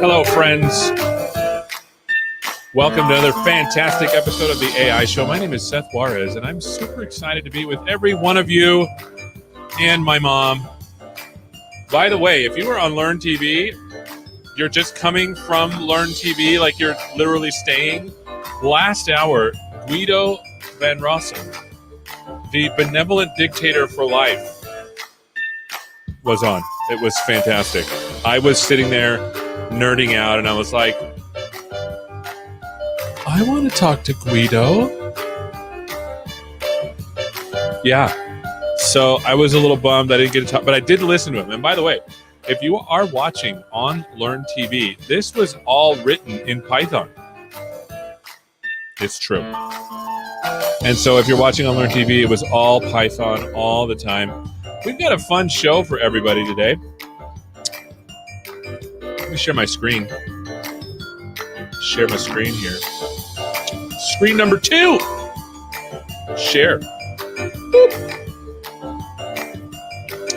Hello, friends. Welcome to another fantastic episode of the AI Show. My name is Seth Juarez, and I'm super excited to be with every one of you and my mom. By the way, if you were on Learn TV, you're just coming from Learn TV, like you're literally staying. Last hour, Guido Van Rossum, the benevolent dictator for life, was on. It was fantastic. I was sitting there nerding out, and I was like, I want to talk to Guido. Yeah. So I was a little bummed I didn't get to talk, but I did listen to him. And by the way, if you are watching on Learn TV, this was all written in Python. It's true. And so if you're watching on Learn TV, it was all Python all the time. We've got a fun show for everybody today. Let me share my screen. Share my screen here. Screen number 2. Share. Boop.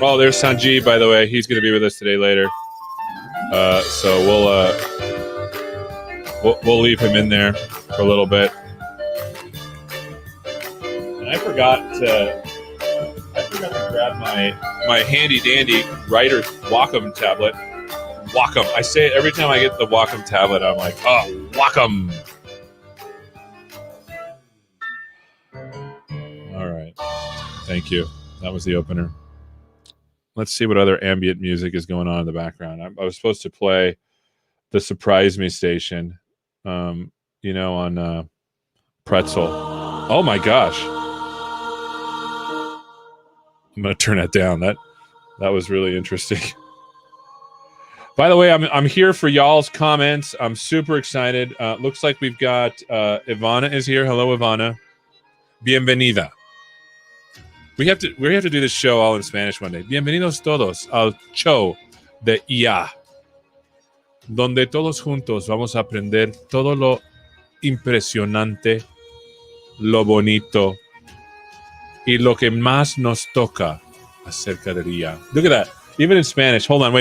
Oh, there's Sanjeev, by the way. He's going to be with us today later. So we'll leave him in there for a little bit. And I forgot to grab my handy dandy writer's Wacom tablet. Wacom. I say it every time I get the Wacom tablet. I'm like, oh, Wacom. All right. Thank you. That was the opener. Let's see what other ambient music is going on in the background. I was supposed to play the Surprise Me station, on pretzel. Oh my gosh. I'm going to turn that down. That was really interesting. By the way, I'm here for y'all's comments. I'm super excited. Looks like we've got Ivana is here. Hello, Ivana. Bienvenida. We have to do this show all in Spanish one day. Bienvenidos todos al show de IA, donde todos juntos vamos a aprender todo lo impresionante, lo bonito y lo que más nos toca acerca de IA. Look at that. Even in Spanish. Hold on.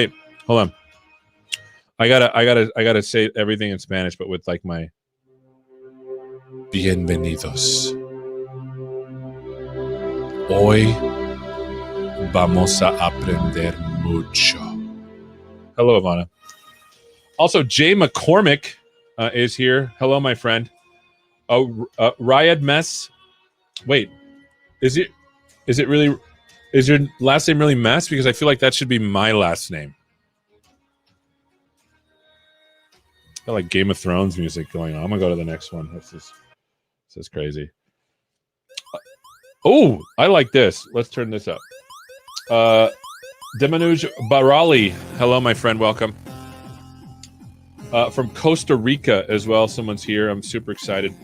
I gotta say everything in Spanish, but with like my bienvenidos. Hoy vamos a aprender mucho. Hello, Ivana. Also, Jay McCormick is here. Hello, my friend. Ryad Mess. Wait, is your last name really Mess? Because I feel like that should be my last name. Got like Game of Thrones music going on. I'm gonna go to the next one. This is crazy. Oh, I like this. Let's turn this up. Demanuj Barali. Hello, my friend. Welcome. From Costa Rica as well. Someone's here. I'm super excited.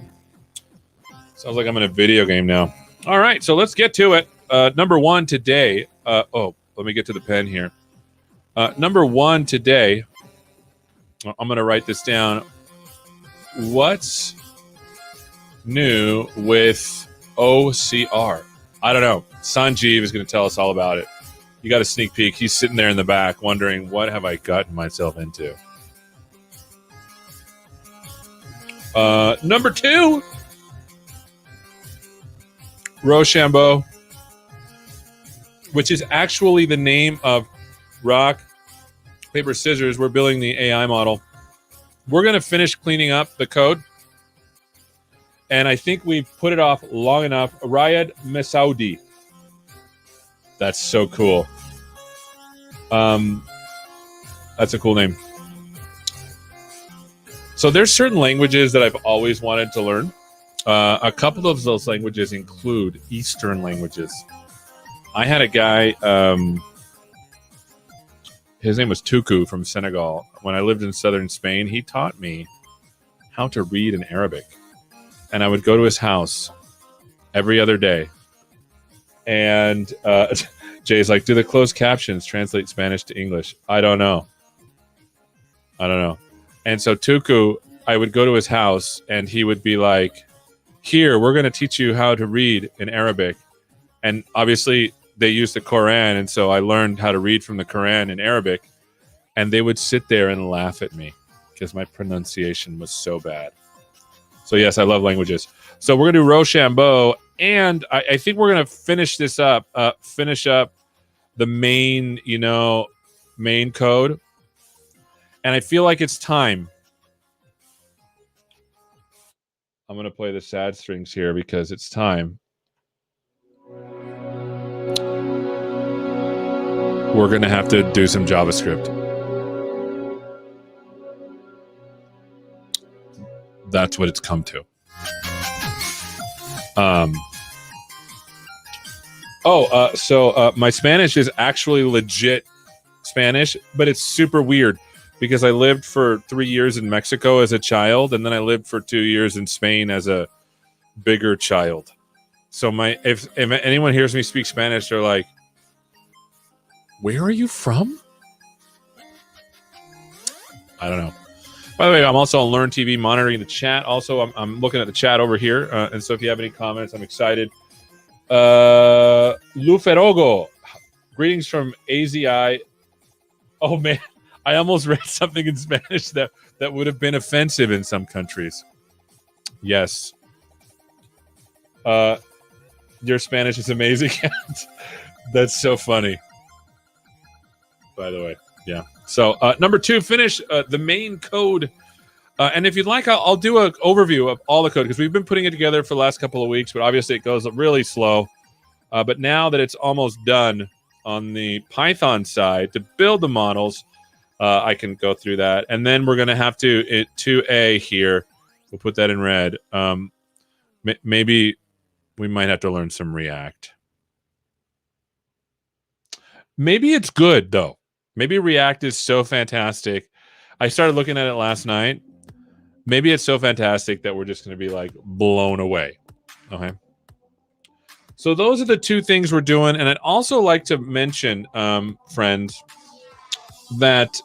Sounds like I'm in a video game now. All right, so let's get to it. Number one today. Let me get to the pen here. Number one today. I'm going to write this down. What's new with OCR? I don't know. Sanjeev is going to tell us all about it. You got a sneak peek. He's sitting there in the back wondering, what have I gotten myself into? Number two, Rochambeau, which is actually the name of rock, paper, scissors. We're building the AI model. We're going to finish cleaning up the code. And I think we've put it off long enough. Riyad Mesaudi. That's so cool. That's a cool name. So there's certain languages that I've always wanted to learn. A couple of those languages include Eastern languages. I had a guy, his name was Tuku from Senegal. When I lived in southern Spain, he taught me how to read in Arabic. And I would go to his house every other day. And Jay's like, do the closed captions translate Spanish to English? I don't know. And so Tuku, I would go to his house and he would be like, here, we're going to teach you how to read in Arabic. And obviously they use the Quran. And so I learned how to read from the Quran in Arabic. And they would sit there and laugh at me because my pronunciation was so bad. So yes, I love languages. So we're going to do Rochambeau. And I think we're going to finish this up, finish up the main code. And I feel like it's time. I'm going to play the sad strings here because it's time. We're going to have to do some JavaScript. That's what it's come to. So my Spanish is actually legit Spanish, but it's super weird because I lived for 3 years in Mexico as a child, and then I lived for 2 years in Spain as a bigger child. So if anyone hears me speak Spanish, they're like, "Where are you from?" I don't know. By the way, I'm also on Learn TV monitoring the chat. Also, I'm looking at the chat over here. And so if you have any comments, I'm excited. Luferogo, greetings from AZI. Oh, man. I almost read something in Spanish that would have been offensive in some countries. Yes. Your Spanish is amazing. That's so funny. By the way. Yeah. So number two, finish the main code. And if you'd like, I'll do an overview of all the code because we've been putting it together for the last couple of weeks, but obviously it goes really slow. But now that it's almost done on the Python side to build the models, I can go through that. And then we're going to have to, 2A here, we'll put that in red. maybe we might have to learn some React. Maybe it's good, though. Maybe React is so fantastic. I started looking at it last night. Maybe it's so fantastic that we're just going to be like blown away. Okay. So those are the two things we're doing. And I'd also like to mention, friends, that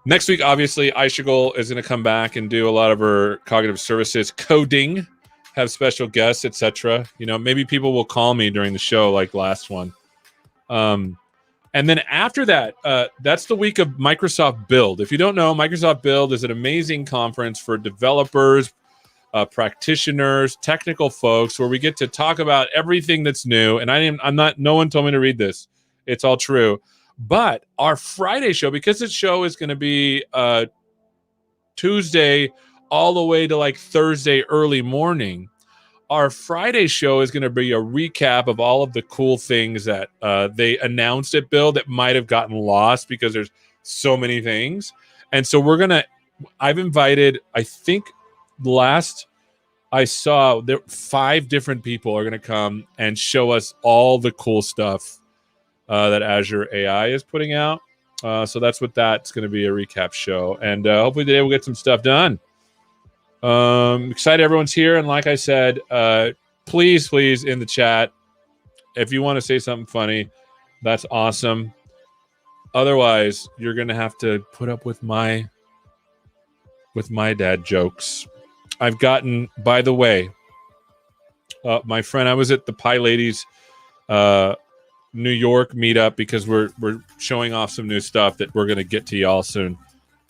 next week, obviously, Aishigul is going to come back and do a lot of her cognitive services coding, have special guests, etc. You know, maybe people will call me during the show like last one. And then after that, that's the week of Microsoft Build. If you don't know, Microsoft Build is an amazing conference for developers, practitioners, technical folks, where we get to talk about everything that's new. And no one told me to read this. It's all true. But our Friday show, because this show is going to be Tuesday all the way to like Thursday early morning, our Friday show is going to be a recap of all of the cool things that they announced at Build that might have gotten lost because there's so many things. And so I've invited, I think last I saw there 5 different people are going to come and show us all the cool stuff that Azure AI is putting out. So that's that's going to be, a recap show. And hopefully today we'll get some stuff done. Excited everyone's here. And like I said, please in the chat, if you want to say something funny, that's awesome. Otherwise, you're going to have to put up with my dad jokes. I've gotten, by the way, my friend, I was at the Pie Ladies New York meetup because we're showing off some new stuff that we're going to get to y'all soon.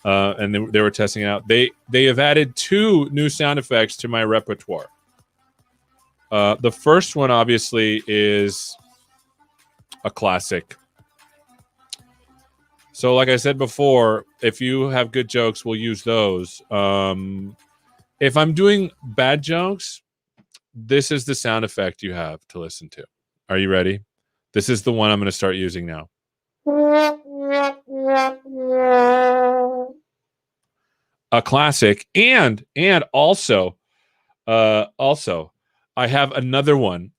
And they were testing it out. They have added 2 new sound effects to my repertoire. The first one, obviously, is a classic. So like I said before, if you have good jokes, we'll use those. If I'm doing bad jokes, this is the sound effect you have to listen to. Are you ready? This is the one I'm going to start using now. A classic, and also I have another one.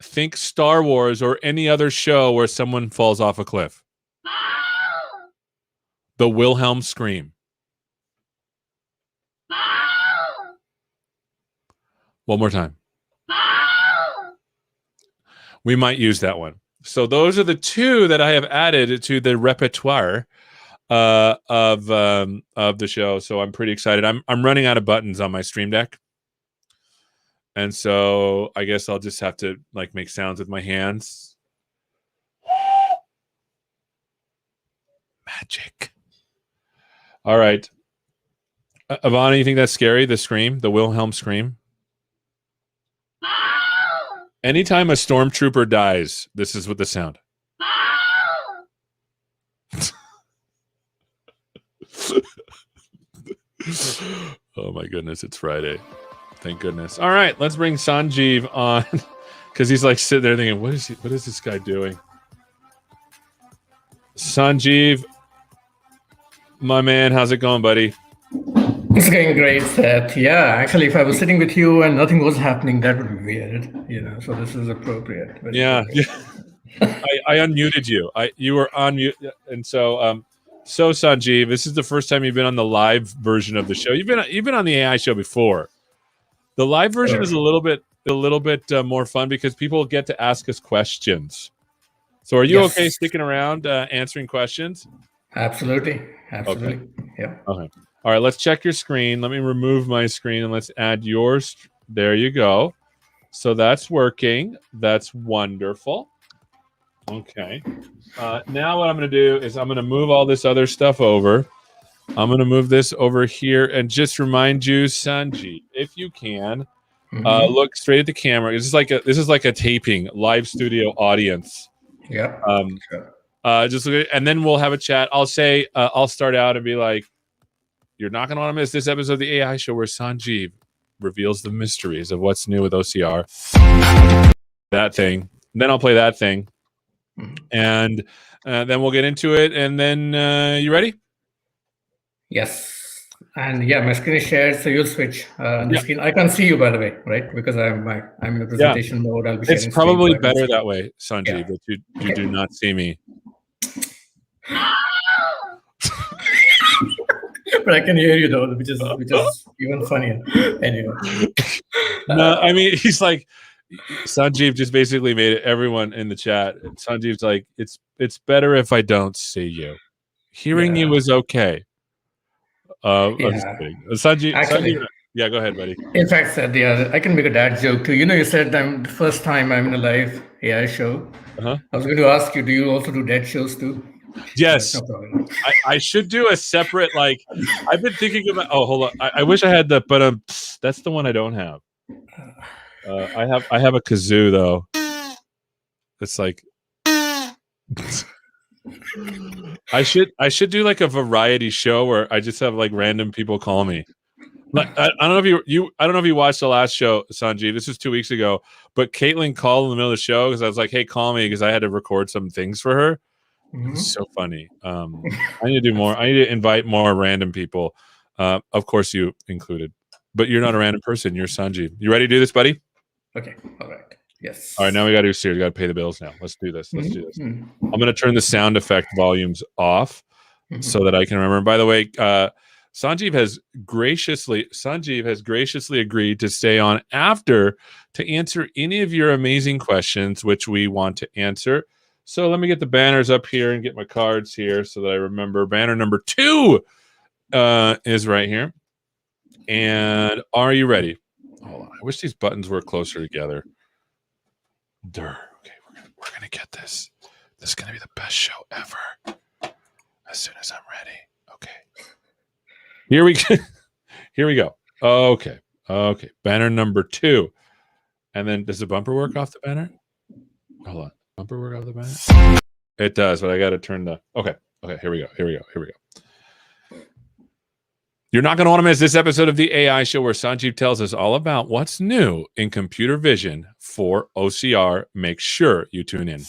Think Star Wars or any other show where someone falls off a cliff. The Wilhelm scream. One more time. We might use that one. So those are the 2 that I have added to the repertoire of the show. So I'm pretty excited. I'm running out of buttons on my Stream Deck, and so I guess I'll just have to like make sounds with my hands. Magic. All right, Ivana, you think that's scary? The scream, the Wilhelm scream. Anytime a stormtrooper dies, this is what the sound. Oh my goodness, it's Friday. Thank goodness. All right, let's bring Sanjeev on because he's like sitting there thinking, what is this guy doing? Sanjeev, my man, how's it going, buddy? It's going great, Seth. Yeah, actually, if I was sitting with you and nothing was happening, that would be weird, so this is appropriate. Yeah. I unmuted you. You were on mute, and so so Sanjeev, this is the first time you've been on the live version of the show. You've been on the AI show before. The live version is a little bit more fun because people get to ask us questions. So are you okay sticking around answering questions? Absolutely. Okay. Yeah. Okay. All right, let's check your screen. Let me remove my screen and let's add yours. There you go. So that's working. That's wonderful. Okay. Now what I'm going to do is I'm going to move all this other stuff over. I'm going to move this over here and just remind you, Sanjeev, if you can, look straight at the camera. This is like a taping, live studio audience. Yeah. Just look at, and then we'll have a chat. I'll say I'll start out and be like, you're not going to want to miss this episode of the AI show where Sanjeev reveals the mysteries of what's new with OCR. That thing. Then I'll play that thing. And then we'll get into it. And then you ready? Yes, And yeah, my screen is shared, so you'll switch on the Yeah, screen. I can't see you, by the way, right? Because I'm in a yeah. presentation mode. I'll be It's sharing screen, so probably I can better see. that way, Yeah. Sanjeev, that you do Okay. not see me. But I can hear you though, which is even funnier. Anyway. No, I mean he's like Sanjeev just basically made everyone in the chat. Sanjeev's like, it's better if I don't see you. Hearing you Yeah. is okay. I'm just Yeah. kidding. Sanjeev, Actually, yeah, go ahead, buddy. in fact, Seth, yeah, I can make a dad joke too. You said I'm the first time I'm in a live AI show. Uh-huh. I was going to ask you, do you also do dad shows too? But Yes, no problem. I should do a separate like. I've been thinking about. Oh, hold on. I wish I had that, but that's the one I don't have. I have a kazoo though. It's like I should do like a variety show where I just have like random people call me. Like, I don't know if I don't know if you watched the last show, Sanjeev. This was 2 weeks ago, but Caitlin called in the middle of the show because I was like, "Hey, call me," because I had to record some things for her. It was so funny. I need to do more. I need to invite more random people. Of course, you included, but you're not a random person. You're Sanjeev. You ready to do this, buddy? Okay. All right. Yes. All right. Now we got to do serious. We got to pay the bills now. Let's do this. Let's do this. Mhm. I'm going to turn the sound effect volumes off so that I can remember. By the way, Sanjeev has graciously agreed to stay on after to answer any of your amazing questions, which we want to answer. So let me get the banners up here and get my cards here so that I remember. Banner number 2 is right here. And are you ready? Hold on. I wish these buttons were closer together. Okay, we're gonna get this. This is gonna be the best show ever. As soon as I'm ready. Okay. Here we go. Okay. Banner number 2. And then does the bumper work off the banner? Hold on. Bumper work off the banner? It does, but I gotta turn the okay. Here we go. You're not going to want to miss this episode of the AI Show where Sanjeev tells us all about what's new in computer vision for OCR. Make sure you tune in.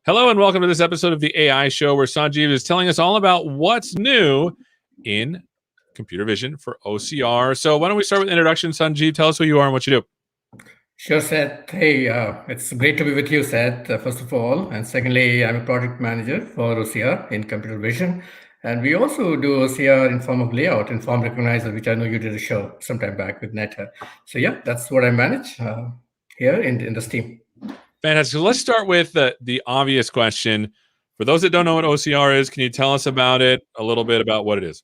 Hello and welcome to this episode of the AI Show where Sanjeev is telling us all about what's new in computer vision for OCR. So why don't we start with introduction, Sanjeev? Tell us who you are and what you do. Sure, Seth. Hey, it's great to be with you, Seth, first of all. And secondly, I'm a project manager for OCR in computer vision. And we also do OCR in form of layout and form recognizer, which I know you did a show sometime back with Neta. So yeah, that's what I manage here in this team. Fantastic. So let's start with the obvious question. For those that don't know what OCR is, can you tell us about it, a little bit about what it is?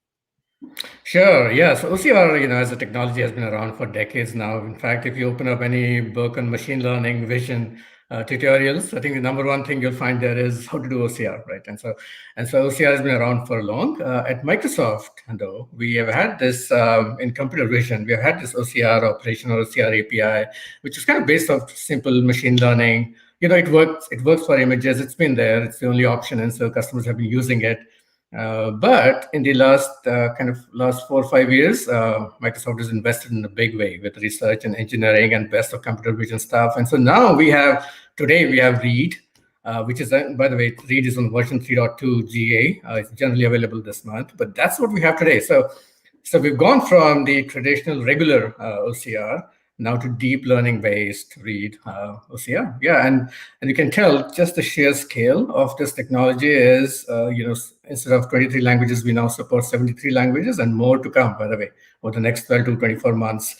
Sure. Yeah. So OCR, as a technology, has been around for decades now. In fact, if you open up any book on machine learning, vision tutorials, I think the number one thing you'll find there is how to do OCR, right? And so OCR has been around for long. At Microsoft, though, we have had this in computer vision. We have had this OCR operation or OCR API, which is kind of based off simple machine learning. It works. It works for images. It's been there. It's the only option, and so customers have been using it. But in the last 4 or 5 years, Microsoft has invested in a big way with research and engineering and best of computer vision stuff. And so now today we have Read, which is, by the way, Read is on version 3.2 GA. It's generally available this month, but that's what we have today. So we've gone from the traditional regular OCR now to deep learning based Read OCR. Yeah, and you can tell just the sheer scale of this technology is, instead of 23 languages, we now support 73 languages and more to come, by the way, over the next 12 to 24 months.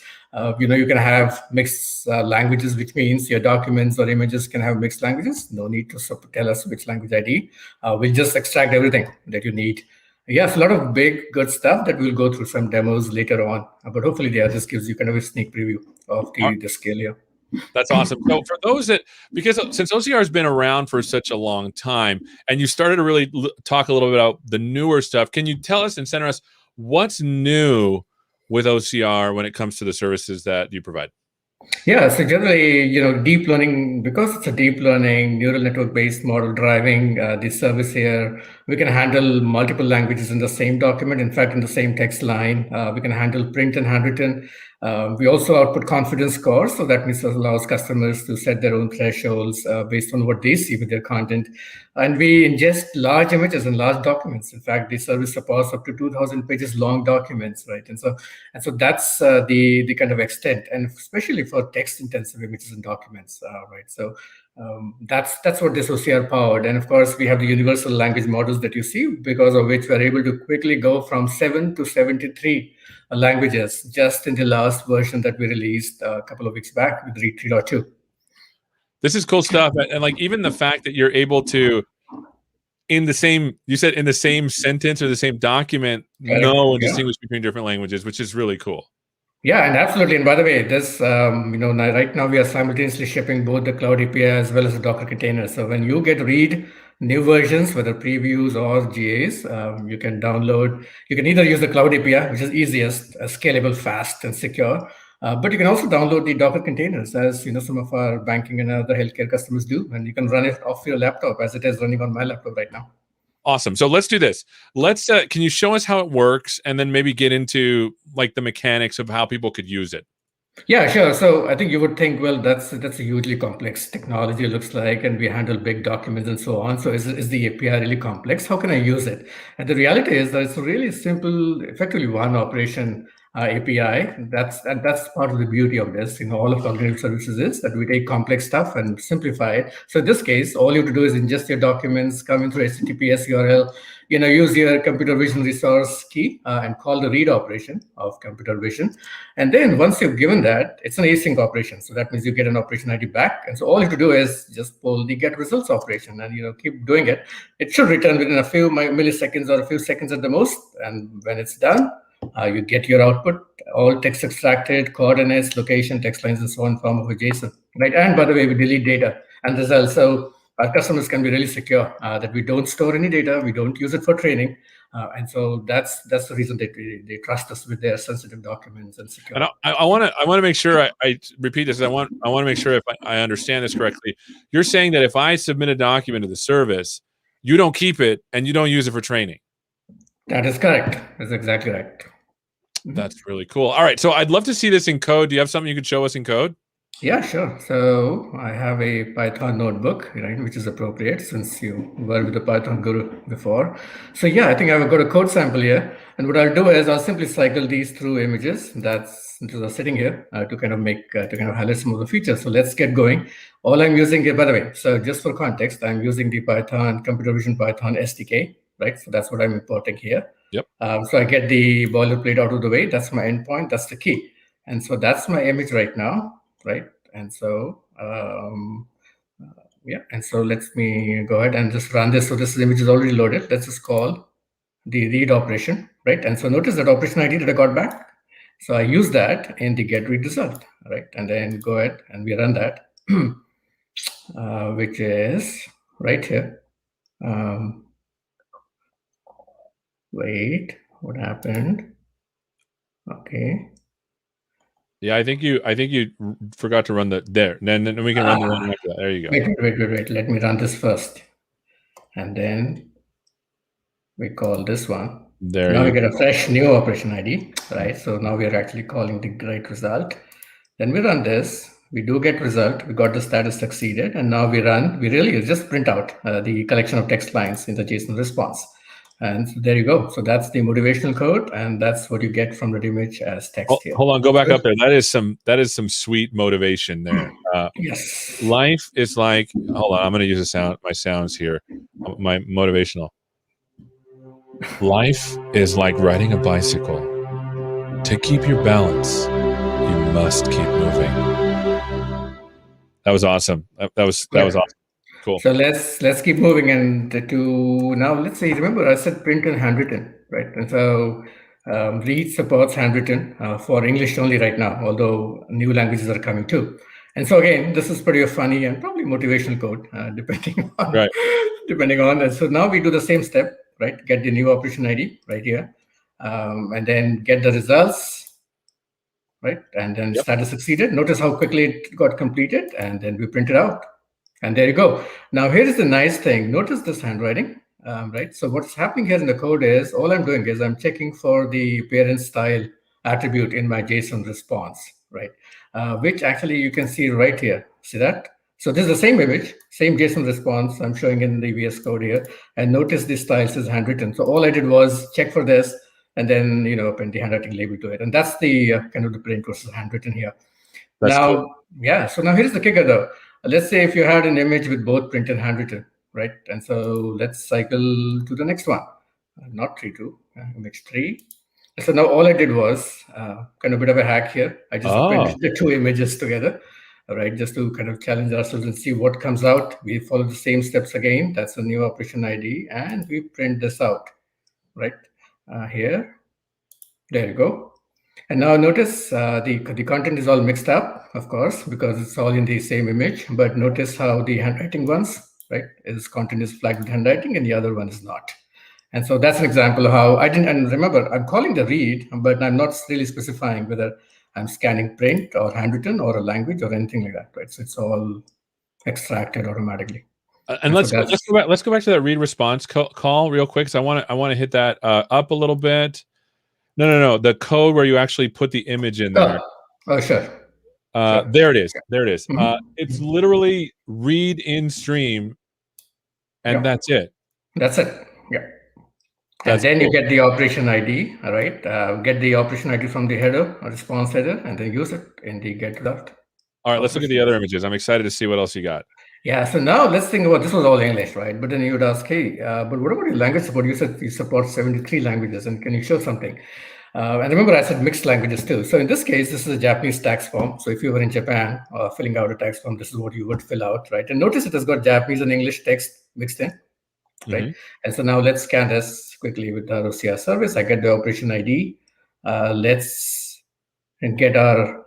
You can have mixed languages, which means your documents or images can have mixed languages. No need to tell us which language ID. We'll just extract everything that you need. Yes, a lot of big, good stuff that we'll go through some demos later on. But hopefully, this gives you kind of a sneak preview of the scale here. That's awesome. So for those because since OCR has been around for such a long time, and you started to really talk a little bit about the newer stuff, can you tell us and center us what's new with OCR when it comes to the services that you provide? Yeah, so generally, deep learning, because it's a deep learning neural network-based model driving the service here, we can handle multiple languages in the same document. In fact, in the same text line, we can handle print and handwritten. We also output confidence scores, so that means it allows customers to set their own thresholds based on what they see with their content. And we ingest large images and large documents. In fact, the service supports up to 2,000 pages long documents, right? And so that's the kind of extent, and especially for text-intensive images and documents, right? So that's what this OCR powered. And of course, we have the universal language models that you see, because of which we're able to quickly go from 7 to 73 languages just in the last version that we released a couple of weeks back with Read 3.2. This is cool stuff. And like even the fact that you're able to, you said in the same sentence or the same document, know and distinguish between different languages, which is really cool. Yeah, and absolutely. And by the way, this, right now we are simultaneously shipping both the Cloud API as well as the Docker container. So when you get read new versions, whether previews or GAs, you can download. You can either use the Cloud API, which is easiest, scalable, fast, and secure. But you can also download the Docker containers, as some of our banking and other healthcare customers do, and you can run it off your laptop, as it is running on my laptop right now. Awesome. So let's do this. Can you show us how it works, and then maybe get into like the mechanics of how people could use it? Yeah, sure. So I think you would think, well, that's a hugely complex technology, it looks like, and we handle big documents and so on. So is the API really complex? How can I use it? And the reality is that it's a really simple, effectively one operation API. That's part of the beauty of this. All of cognitive services is that we take complex stuff and simplify it. So in this case, all you have to do is ingest your documents, come in through HTTPS URL, use your computer vision resource key and call the read operation of computer vision. And then once you've given that, it's an async operation. So that means you get an operation ID back. And so all you have to do is just pull the get results operation and keep doing it. It should return within a few milliseconds or a few seconds at the most. And when it's done, you get your output, all text extracted, coordinates, location, text lines, and so on, in form of a JSON, right? And by the way, we delete data and results. So our customers can be really secure that we don't store any data, we don't use it for training, and so that's the reason they trust us with their sensitive documents and secure. And I want to make sure I repeat this. I want to make sure if I understand this correctly. You're saying that if I submit a document to the service, you don't keep it and you don't use it for training. That is correct. That's exactly right. That's really cool. All right, so I'd love to see this in code. Do you have something you could show us in code? Yeah, sure. So I have a Python notebook, right, which is appropriate since you were with the Python guru before. So yeah, I think I've got a code sample here. And what I'll do is I'll simply cycle these through images that's sitting here to kind of highlight some of the features. So let's get going. All I'm using here, by the way, so just for context, I'm using the Computer Vision Python SDK, right? So that's what I'm importing here. Yep. So I get the boilerplate out of the way. That's my endpoint. That's the key. And so that's my image right now. Right, and so and so let me go ahead and just run this. So this image is already loaded. Let's just call the read operation, right? And so notice that operation ID that I got back. So I use that in the get read result, right? And then go ahead and we run that, which is right here. Wait, what happened? Okay. Yeah, I think you forgot to run there. Then we can run the one after that. There you go. Wait. Let me run this first. And then we call this one. Now we get a fresh new operation ID, right? So now we are actually calling the right result. Then we run this. We do get result. We got the status succeeded. And now we really just print out the collection of text lines in the JSON response. And so there you go. So that's the motivational code, and that's what you get from the image as text here. Hold on, go back up there. That is some sweet motivation there. Yes. Life is like. Hold on, I'm going to use my sounds here. My motivational. Life is like riding a bicycle. To keep your balance, you must keep moving. That was awesome. That was awesome. Cool. So let's keep moving, and to now let's say, remember I said print and handwritten, right? And so read supports handwritten for English only right now, although new languages are coming too. And so again, this is pretty funny and probably motivational code, depending on. Right. Depending on. And so now we do the same step, right? Get the new operation ID right here, and then get the results, right? And then status succeeded. Notice how quickly it got completed, and then we print it out. And there you go. Now, here's the nice thing. Notice this handwriting, right? So what's happening here in the code is, all I'm doing is I'm checking for the parent style attribute in my JSON response, right? Which actually you can see right here. See that? So this is the same image, same JSON response I'm showing in the VS Code here. And notice the style is handwritten. So all I did was check for this and then, append the handwriting label to it. And that's the kind of the print versus handwritten here. That's cool. Now, yeah, so now here's the kicker though. Let's say if you had an image with both print and handwritten, right? And so let's cycle to the next one. Not 3.2, image 3. So now all I did was kind of a bit of a hack here. I just appended the two images together, all right, just to kind of challenge ourselves and see what comes out. We follow the same steps again. That's a new operation ID, and we print this out, right, here. There you go. And now notice the content is all mixed up, of course, because it's all in the same image. But notice how the handwriting ones, right, is content is flagged with handwriting and the other one is not. And so that's an example of how I didn't, and remember, I'm calling the read, but I'm not really specifying whether I'm scanning print or handwritten or a language or anything like that, right? So it's all extracted automatically. And let's go back to that read response call real quick. So I want to hit that up a little bit. No. The code where you actually put the image in there. Oh, sure. There it is. There it is. It's literally read in stream, and that's it. That's it. Yeah. And then you get the operation ID, all right? Get the operation ID from the header or response header, and then use it in the get result. All right, let's look at the other images. I'm excited to see what else you got. Yeah, so now let's think about, this was all English, right? But then you would ask, hey, but what about your language support? You said you support 73 languages, and can you show something? And remember, I said mixed languages too. So in this case, this is a Japanese tax form. So if you were in Japan filling out a tax form, this is what you would fill out, right? And notice it has got Japanese and English text mixed in, right? And so now let's scan this quickly with our OCR service. I get the operation ID. Let's get our,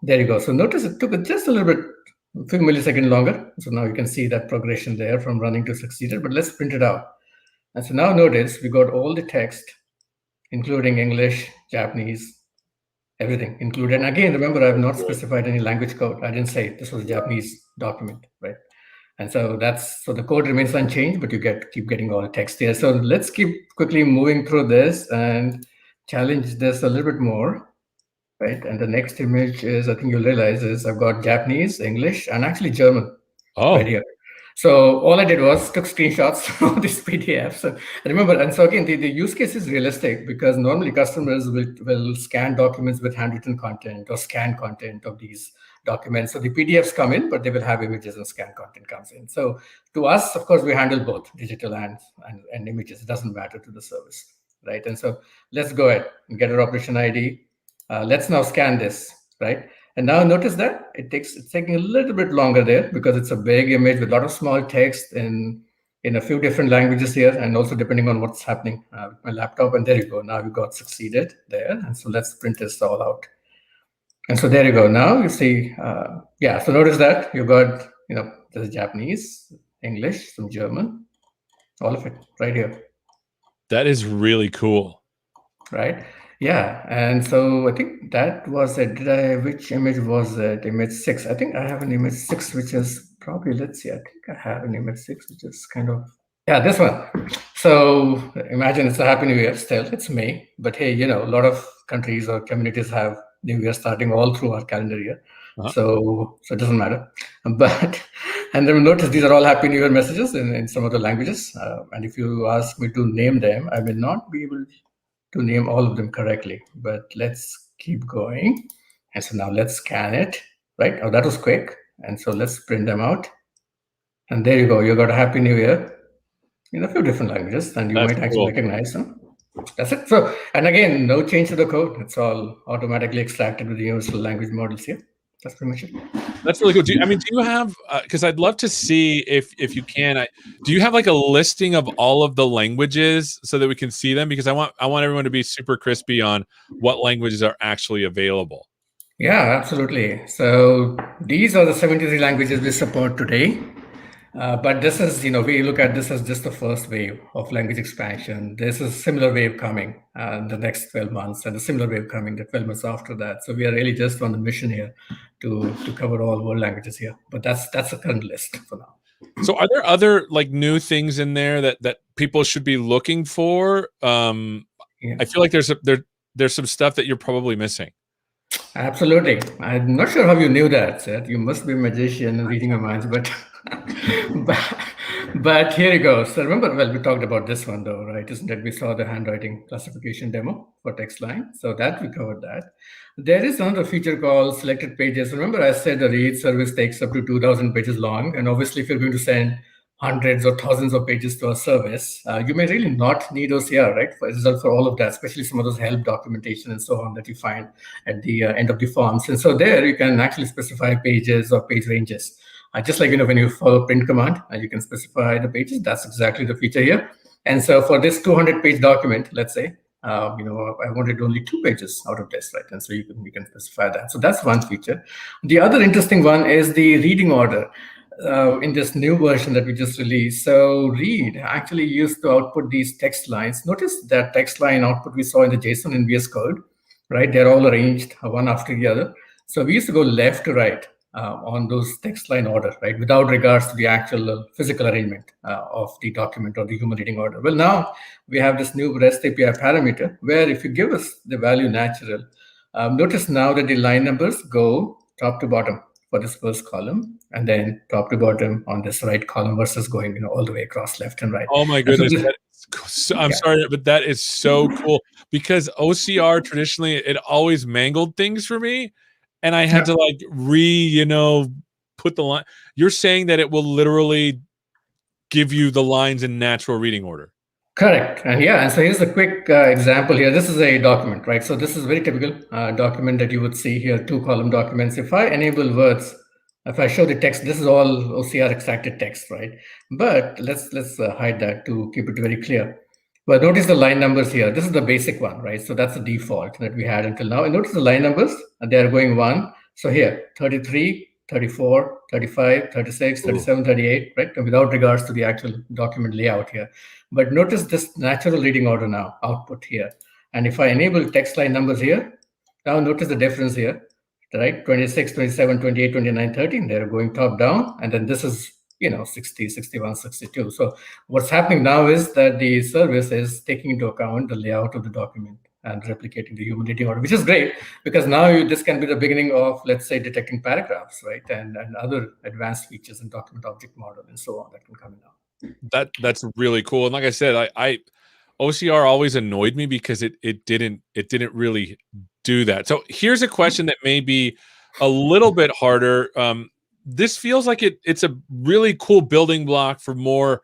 there you go. So notice it took just a little bit, a few milliseconds longer. So now you can see that progression there from running to succeeded, but let's print it out. And so now notice we got all the text, including English, Japanese, everything included. And again, remember, I've not specified any language code. I didn't say this was a Japanese document, right? And so so the code remains unchanged, but you keep getting all the text here. So let's keep quickly moving through this and challenge this a little bit more, right? And the next image is, I think you'll realize, is I've got Japanese, English, and actually German right here. So all I did was took screenshots of these PDFs. And remember, and so again, the use case is realistic because normally customers will scan documents with handwritten content or scan content of these documents. So the PDFs come in, but they will have images and scan content comes in. So to us, of course, we handle both digital and images. It doesn't matter to the service, right? And so let's go ahead and get our operation ID. Let's now scan this, right? And now notice that it's taking a little bit longer there because it's a big image with a lot of small text in a few different languages here, and also depending on what's happening with my laptop. And there you go. Now you got succeeded there. And so let's print this all out. And so there you go. Now you see, so notice that you got, there's Japanese, English, some German, all of it right here. That is really cool. Right. Yeah, and so I think that was it. Which image was it? Image 6. I think I have an image 6, which is probably, let's see, I think I have an image 6, which is kind of, this one. So imagine it's a Happy New Year still, it's May, but hey, a lot of countries or communities have New Year starting all through our calendar year. So it doesn't matter. But, and then notice these are all Happy New Year messages in some of the languages. And if you ask me to name them, I will not be able to name all of them correctly, but let's keep going. And so now let's scan it, right? Oh, that was quick. And so let's print them out. And there you go. You got a Happy New Year in a few different languages, and you might actually recognize them. That's it. So, and again, no change to the code. It's all automatically extracted with the universal language models here. That's pretty much it. That's really cool. Do you have, because I'd love to see if you can, do you have like a listing of all of the languages so that we can see them? Because I want everyone to be super crispy on what languages are actually available. Yeah, absolutely. So these are the 73 languages we support today. But this is, we look at this as just the first wave of language expansion. There's a similar wave coming in the next 12 months and a similar wave coming the 12 months after that. So we are really just on the mission here to cover all world languages here. But that's the current list for now. So are there other like new things in there that people should be looking for? I feel like there's some stuff that you're probably missing. Absolutely. I'm not sure how you knew that, Seth. You must be a magician and reading our minds, but, but but here you go. So remember, well, we talked about this one though, right? Isn't it? We saw the handwriting classification demo for text line. So that we covered that. There is another feature called selected pages. Remember, I said the read service takes up to 2,000 pages long. And obviously, if you're going to send hundreds or thousands of pages to a service, you may really not need OCR, right? For all of that, especially some of those help documentation and so on that you find at the end of the forms. And so there you can actually specify pages or page ranges. Just like, when you follow print command, you can specify the pages. That's exactly the feature here. And so for this 200-page document, let's say, I wanted only 2 pages out of this, right? And so you can specify that. So that's one feature. The other interesting one is the reading order. In this new version that we just released. So read actually used to output these text lines. Notice that text line output we saw in the JSON and VS Code, right? They're all arranged one after the other. So we used to go left to right on those text line order, right? Without regards to the actual physical arrangement of the document or the human reading order. Well, now we have this new REST API parameter where if you give us the value natural, notice now that the line numbers go top to bottom for this first column, and then top to bottom on this right column versus going all the way across left and right. Oh my goodness. I'm sorry, but that is so cool because OCR traditionally, it always mangled things for me. And I had to put the line. You're saying that it will literally give you the lines in natural reading order. Correct. And so here's a quick example here. This is a document, right? So this is very typical document that you would see here, 2-column documents. If I enable words, if I show the text, this is all OCR extracted text, right? But let's hide that to keep it very clear. But notice the line numbers here. This is the basic one, right? So that's the default that we had until now. And notice the line numbers, they are going 1. So here, 33, 34, 35, 36, 37, 38, right? And without regards to the actual document layout here. But notice this natural reading order now, output here. And if I enable text line numbers here, now notice the difference here, right? 26, 27, 28, 29, 30, they're going top down. And then this is 60, 61, 62. So what's happening now is that the service is taking into account the layout of the document and replicating the human reading order, which is great because now this can be the beginning of, let's say, detecting paragraphs, right? And other advanced features in document object model and so on that can come in now. That's really cool. And like I said, I OCR always annoyed me because it didn't really do that. So here's a question that may be a little bit harder. This feels like it's a really cool building block for more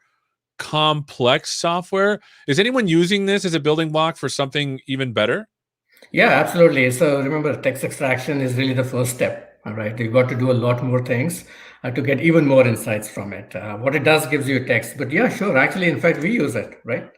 complex software. Is anyone using this as a building block for something even better? Yeah, absolutely. So remember, text extraction is really the first step. All right, you've got to do a lot more things to get even more insights from it. What it does gives you a text, but yeah, sure. Actually, in fact, we use it, right?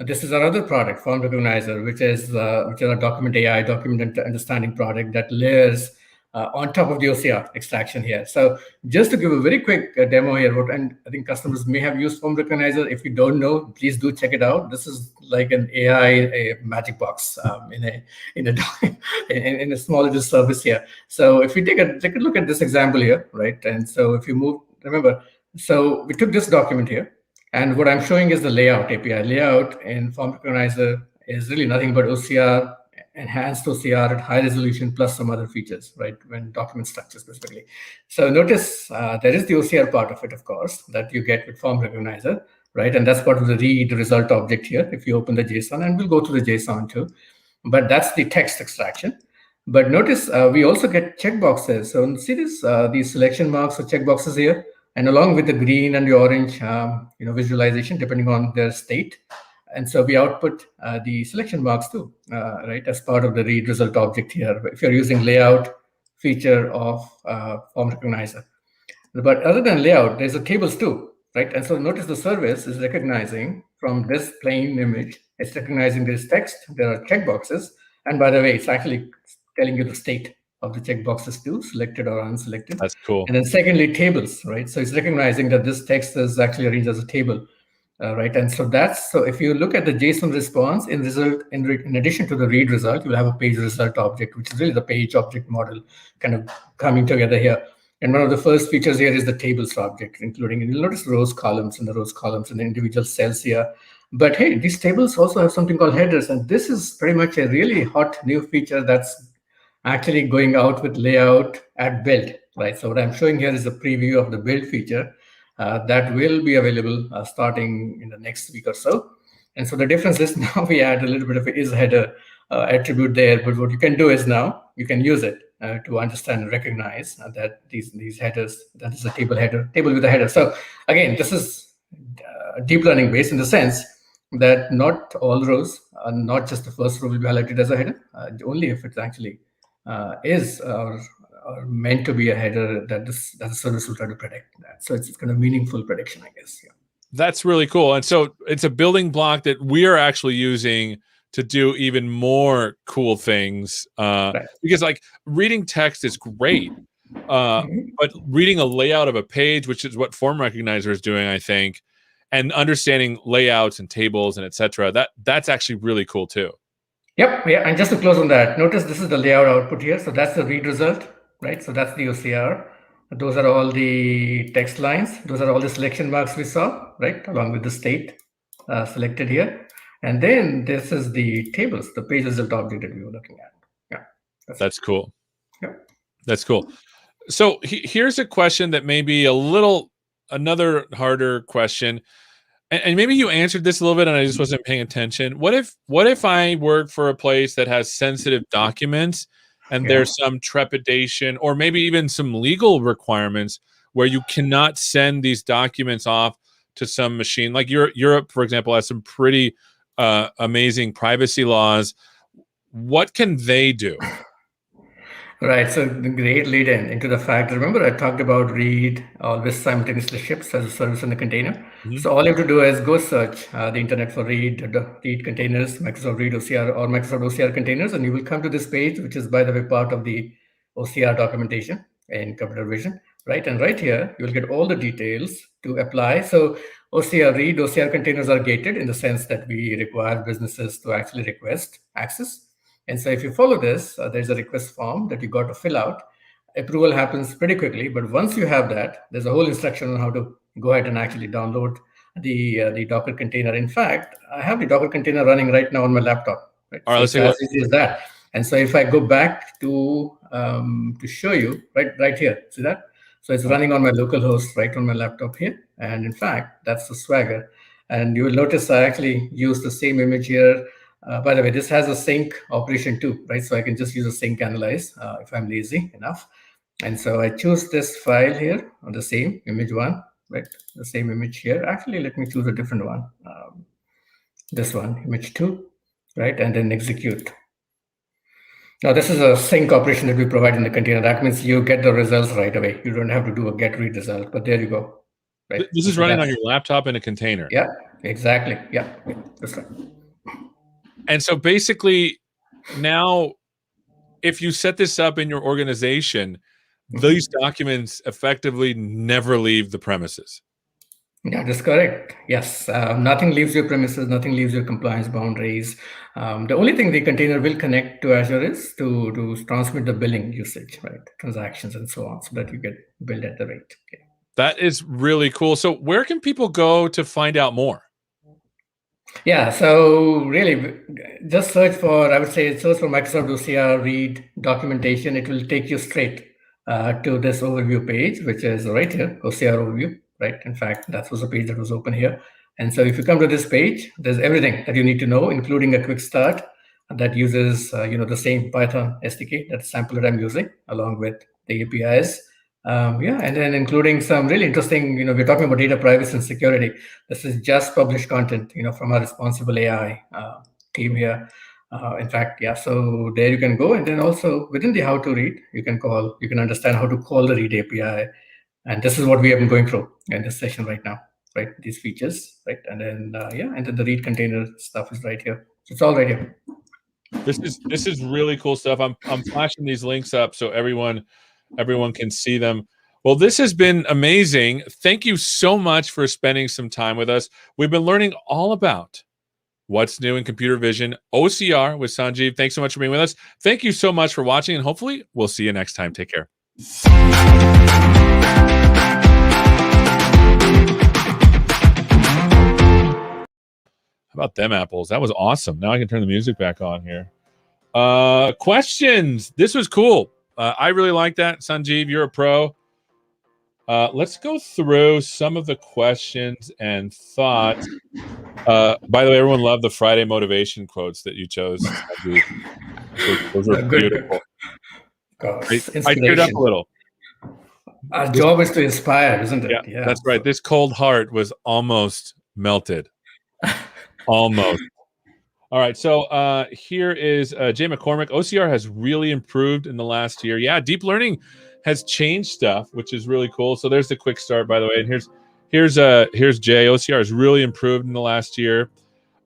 This is our other product, Form Recognizer, which is a document AI, document understanding product that layers on top of the OCR extraction here. So just to give a very quick demo here, and I think customers may have used Form Recognizer. If you don't know, please do check it out. This is like an AI magic box in a small little service here. So if you take a look at this example here, right? And so if you move, remember, so we took this document here, and what I'm showing is the layout API. Layout in Form Recognizer is really nothing but OCR, enhanced OCR at high resolution plus some other features, right? When document structure specifically. So notice there is the OCR part of it, of course, that you get with Form Recognizer, right? And that's part of the read result object here. If you open the JSON, and we'll go to the JSON too, but that's the text extraction. But notice we also get checkboxes. So see these selection marks or checkboxes here, and along with the green and the orange, visualization depending on their state. And so we output the selection marks too, right, as part of the read result object here, if you're using layout feature of Form Recognizer. But other than layout, there's the tables too, right? And so notice the service is recognizing from this plain image, it's recognizing this text, there are checkboxes. And by the way, it's actually telling you the state of the checkboxes too, selected or unselected. That's cool. And then secondly, tables, right? So it's recognizing that this text is actually arranged as a table. Right, and so if you look at the JSON response in addition to the read result, you'll have a page result object, which is really the page object model kind of coming together here. And one of the first features here is the tables object, including, and you'll notice rows, columns, and the rows, columns, and the individual cells here. But hey, these tables also have something called headers, and this is pretty much a really hot new feature that's actually going out with layout at build, right? So what I'm showing here is a preview of the build feature that will be available starting in the next week or so. And so the difference is now we add a little bit of a is header attribute there, but what you can do is now you can use it to understand and recognize that these headers, that is a table header, table with a header. So again, this is deep learning based in the sense that not all rows, not just the first row will be highlighted as a header, only if it's actually is or meant to be a header that the service will try to predict that. So it's kind of meaningful prediction, I guess. Yeah. That's really cool. And so it's a building block that we are actually using to do even more cool things. Right. Because like reading text is great, but reading a layout of a page, which is what Form Recognizer is doing, I think, and understanding layouts and tables and etc. That's actually really cool too. Yep. Yeah. And just to close on that, notice this is the layout output here. So that's the read result, right? So that's the OCR. Those are all the text lines. Those are all the selection marks we saw, right? Along with the state selected here. And then this is the tables, the page result object that we were looking at. Yeah. That's cool. Yeah. That's cool. So here's a question that may be another harder question. And maybe you answered this a little bit and I just wasn't paying attention. What if I work for a place that has sensitive documents and there's some trepidation or maybe even some legal requirements where you cannot send these documents off to some machine? Like Europe, for example, has some pretty amazing privacy laws. What can they do? Right. So the great lead into the fact, remember I talked about read always simultaneously ships as a service in the container. Mm-hmm. So all you have to do is go search the internet for read containers, Microsoft Read OCR or Microsoft OCR containers, and you will come to this page, which is, by the way, part of the OCR documentation in Computer Vision, right? And right here, you will get all the details to apply. So OCR read, OCR containers are gated in the sense that we require businesses to actually request access. And so if you follow this, there's a request form that you got to fill out. Approval happens pretty quickly, but once you have that, there's a whole instruction on how to go ahead and actually download the Docker container. In fact, I have the Docker container running right now on my laptop. Right? All right, so it's as easy as that. And so if I go back to show you, right here, see that? So it's running on my local host right on my laptop here. And in fact, that's the Swagger. And you will notice I actually use the same image here. By the way, this has a sync operation too, right? So I can just use a sync analyze if I'm lazy enough. And so I choose this file here on the same image one, right? The same image here. Actually, let me choose a different one. This one, image 2, right? And then execute. Now, this is a sync operation that we provide in the container. That means you get the results right away. You don't have to do a get read result, but there you go. Right? This is running on your laptop in a container. Yeah, exactly. Yeah, that's right. And so basically now, if you set this up in your organization, these documents effectively never leave the premises. That is correct. Yes. Nothing leaves your premises. Nothing leaves your compliance boundaries. The only thing the container will connect to Azure is to transmit the billing usage, right? Transactions and so on, so that you get billed at the rate. Okay. That is really cool. So where can people go to find out more? Yeah, so really just search for Microsoft OCR read documentation. It will take you straight to this overview page, which is right here, OCR overview, right? In fact, that was the page that was open here. And so if you come to this page, there's everything that you need to know, including a quick start that uses the same Python SDK, that sample that I'm using, along with the APIs. And then including some really interesting, we're talking about data privacy and security. This is just published content, from our responsible AI team here. In fact, so there you can go. And then also within the how to read, you can understand how to call the read API. And this is what we have been going through in this session right now, right? These features, right? And then, and then the read container stuff is right here. So it's all right here. This is really cool stuff. I'm flashing these links up so everyone can see them. Well, this has been amazing. Thank you so much for spending some time with us. We've been learning all about what's new in computer vision, OCR with Sanjeev. Thanks so much for being with us. Thank you so much for watching, and hopefully we'll see you next time. Take care. How about them apples? That was awesome. Now I can turn the music back on here. Questions. This was cool. I really like that. Sanjeev, you're a pro. Let's go through some of the questions and thoughts. By the way, everyone loved the Friday motivation quotes that you chose. Those are beautiful. I teared up a little. Our job is to inspire, isn't it? Yeah, that's right. This cold heart was almost melted. Almost. All right. So here is Jay McCormick. OCR has really improved in the last year. Yeah, deep learning has changed stuff, which is really cool. So there's the quick start, by the way. And here's Jay. OCR has really improved in the last year.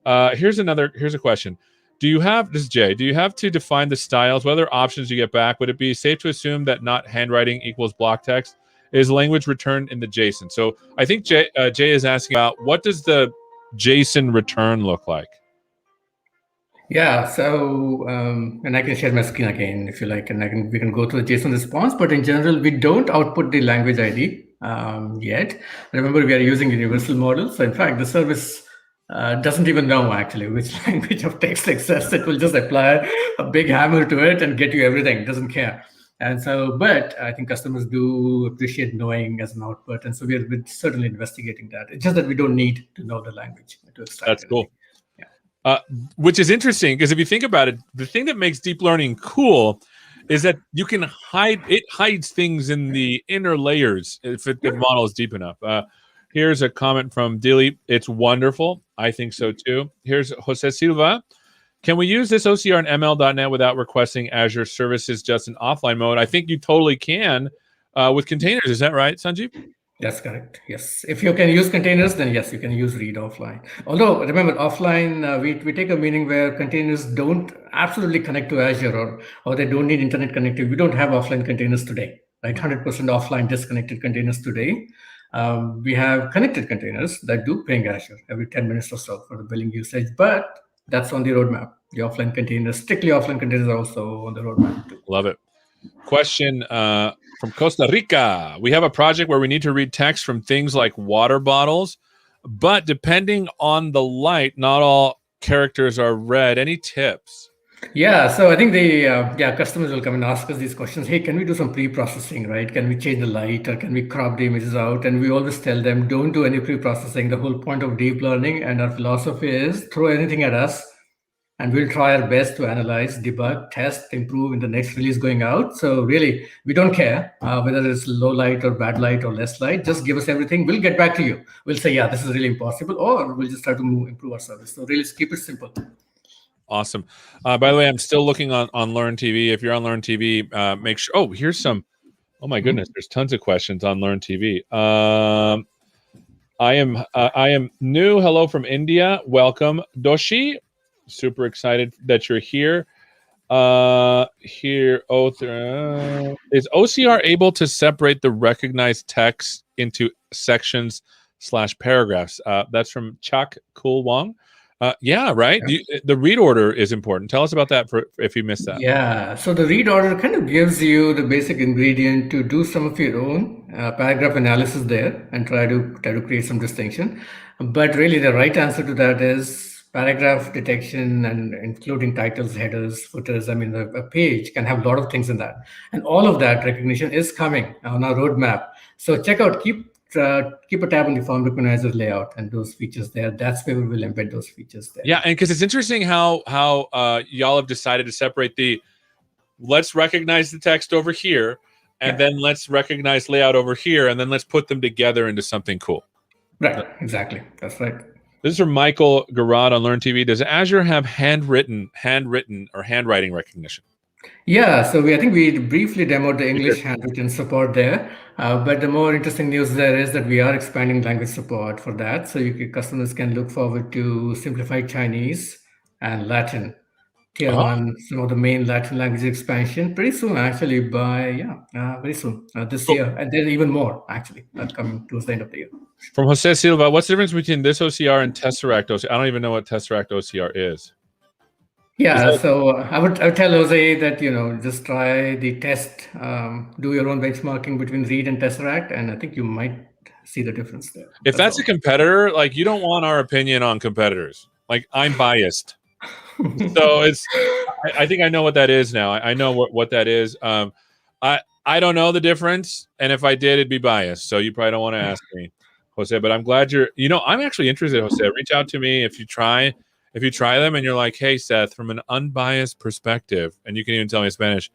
Here's a question. This is Jay. Do you have to define the styles? What other options do you get back? Would it be safe to assume that not handwriting equals block text? Is language returned in the JSON? So I think Jay is asking about what does the JSON return look like? Yeah, so and I can share my screen again if you like, and we can go to the JSON response. But in general, we don't output the language ID yet. Remember, we are using universal models. So in fact, the service doesn't even know actually which language of text exists. It will just apply a big hammer to it and get you everything. It doesn't care. And so, but I think customers do appreciate knowing as an output, and so we're certainly investigating that. It's just that we don't need to know the language to extract. That's cool. Which is interesting because if you think about it, the thing that makes deep learning cool is that you can hides things in the inner layers if the model is deep enough. Here's a comment from Dilly. It's wonderful. I think so too. Here's Jose Silva. Can we use this OCR in ML.NET without requesting Azure services just in offline mode? I think you totally can with containers. Is that right, Sanjeev? That's correct. Yes. If you can use containers, then yes, you can use read offline. Although, remember, offline, we take a meaning where containers don't absolutely connect to Azure or they don't need internet connectivity. We don't have offline containers today, right? 100% offline disconnected containers today. We have connected containers that do ping Azure every 10 minutes or so for the billing usage, but that's on the roadmap. The offline containers, strictly offline containers are also on the roadmap too. Love it. Question from Costa Rica. We have a project where we need to read text from things like water bottles, but depending on the light, not all characters are read. Any tips? Yeah, so I think customers will come and ask us these questions. Hey, can we do some pre-processing, right? Can we change the light or can we crop the images out? And we always tell them, don't do any pre-processing. The whole point of deep learning and our philosophy is throw anything at us and we'll try our best to analyze, debug, test, improve in the next release going out. So really, we don't care whether it's low light or bad light or less light. Just give us everything. We'll get back to you. We'll say, yeah, this is really impossible, or we'll just try to improve our service. So really, keep it simple. Awesome. By the way, I'm still looking on Learn TV. If you're on Learn TV, make sure. Oh, here's some. Oh my goodness, there's tons of questions on Learn TV. I am new. Hello from India. Welcome, Doshi. Super excited that you're here. Is OCR able to separate the recognized text into sections / paragraphs? That's from Chak Kul Wong. Yeah, right. Yeah. The read order is important. Tell us about that if you missed that. Yeah, so the read order kind of gives you the basic ingredient to do some of your own paragraph analysis there and try to create some distinction. But really, the right answer to that is paragraph detection, and including titles, headers, footers. I mean, a page can have a lot of things in that, and all of that recognition is coming on our roadmap. So check out, keep a tab on the form recognizer layout and those features there. That's where we will embed those features there. Yeah, and because it's interesting how y'all have decided to separate let's recognize the text over here, and then let's recognize layout over here, and then let's put them together into something cool. Right, exactly. That's right. This is from Michael Garrod on Learn TV. Does Azure have handwritten or handwriting recognition? Yeah, so I think we briefly demoed the English handwritten support there. But the more interesting news there is that we are expanding language support for that. So customers can look forward to simplified Chinese and Latin. Tier 1, some of the main Latin language expansion pretty soon, actually, very soon this year. And then even more, actually, coming towards the end of the year. From Jose Silva, what's the difference between this OCR and Tesseract OCR? I don't even know what Tesseract OCR is. Yeah, so I would tell Jose that just try the test, do your own benchmarking between read and tesseract, and I think you might see the difference there. If That's that's a all. competitor, like you don't want our opinion on competitors. Like I'm biased, so it's. I think I know what that is now. I know what that is. I don't know the difference, and if I did, it'd be biased. So you probably don't want to ask me, Jose. But I'm glad you're. I'm actually interested, Jose. Reach out to me if you try. If you try them and you're like, hey, Seth, from an unbiased perspective, and you can even tell me in Spanish,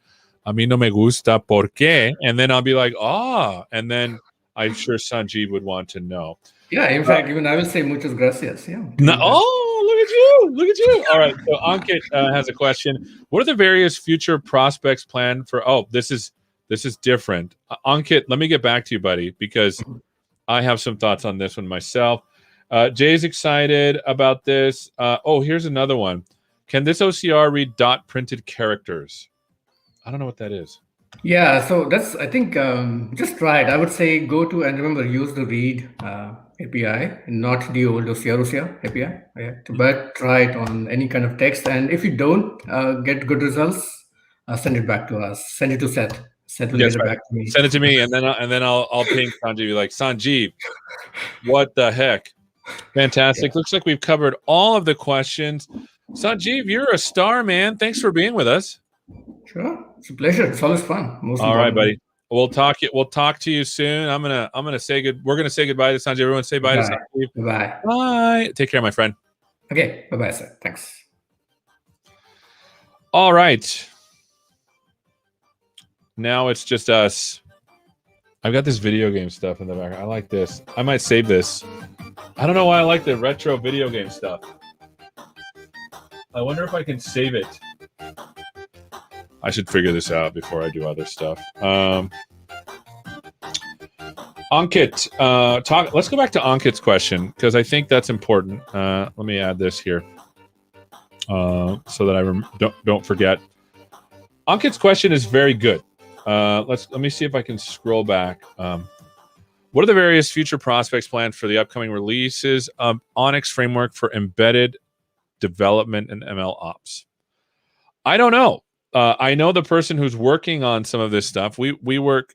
a mí no me gusta por qué, and then I'll be like, and then I'm sure Sanjeev would want to know. Yeah, in fact, even I will say muchas gracias. Yeah. No, look at you! Look at you! All right, so Ankit has a question. What are the various future prospects planned for? Oh, this is different. Ankit, let me get back to you, buddy, because I have some thoughts on this one myself. Jay's excited about this. Here's another one. Can this OCR read dot printed characters? I don't know what that is. Yeah, so that's, I think, just try it. I would say go to, and remember, use the read API, not the old OCR API. Yeah. But try it on any kind of text. And if you don't get good results, send it back to us. Send it to Seth. Seth will Yes, get it right. back to me. Send it to me, and then I'll ping Sanjeev. Be like, Sanjeev, what the heck? Fantastic. Looks like we've covered all of the questions. Sanjeev, you're a star, man. Thanks for being with us. Sure, it's a pleasure. It's always fun. All right, buddy. We'll talk to you soon. We're gonna say goodbye to Sanjeev. Everyone say bye to Sanjeev. Bye. Bye. Take care, my friend. Okay. Bye, sir. Thanks. All right. Now it's just us. I've got this video game stuff in the background. I like this. I might save this. I don't know why I like the retro video game stuff. I wonder if I can save it. I should figure this out before I do other stuff. Ankit, let's go back to Ankit's question because I think that's important. Let me add this here so that I don't forget. Ankit's question is very good. Let me see if I can scroll back. What are the various future prospects planned for the upcoming releases of Onyx framework for embedded development and ML ops? I don't know. I know the person who's working on some of this stuff. We work.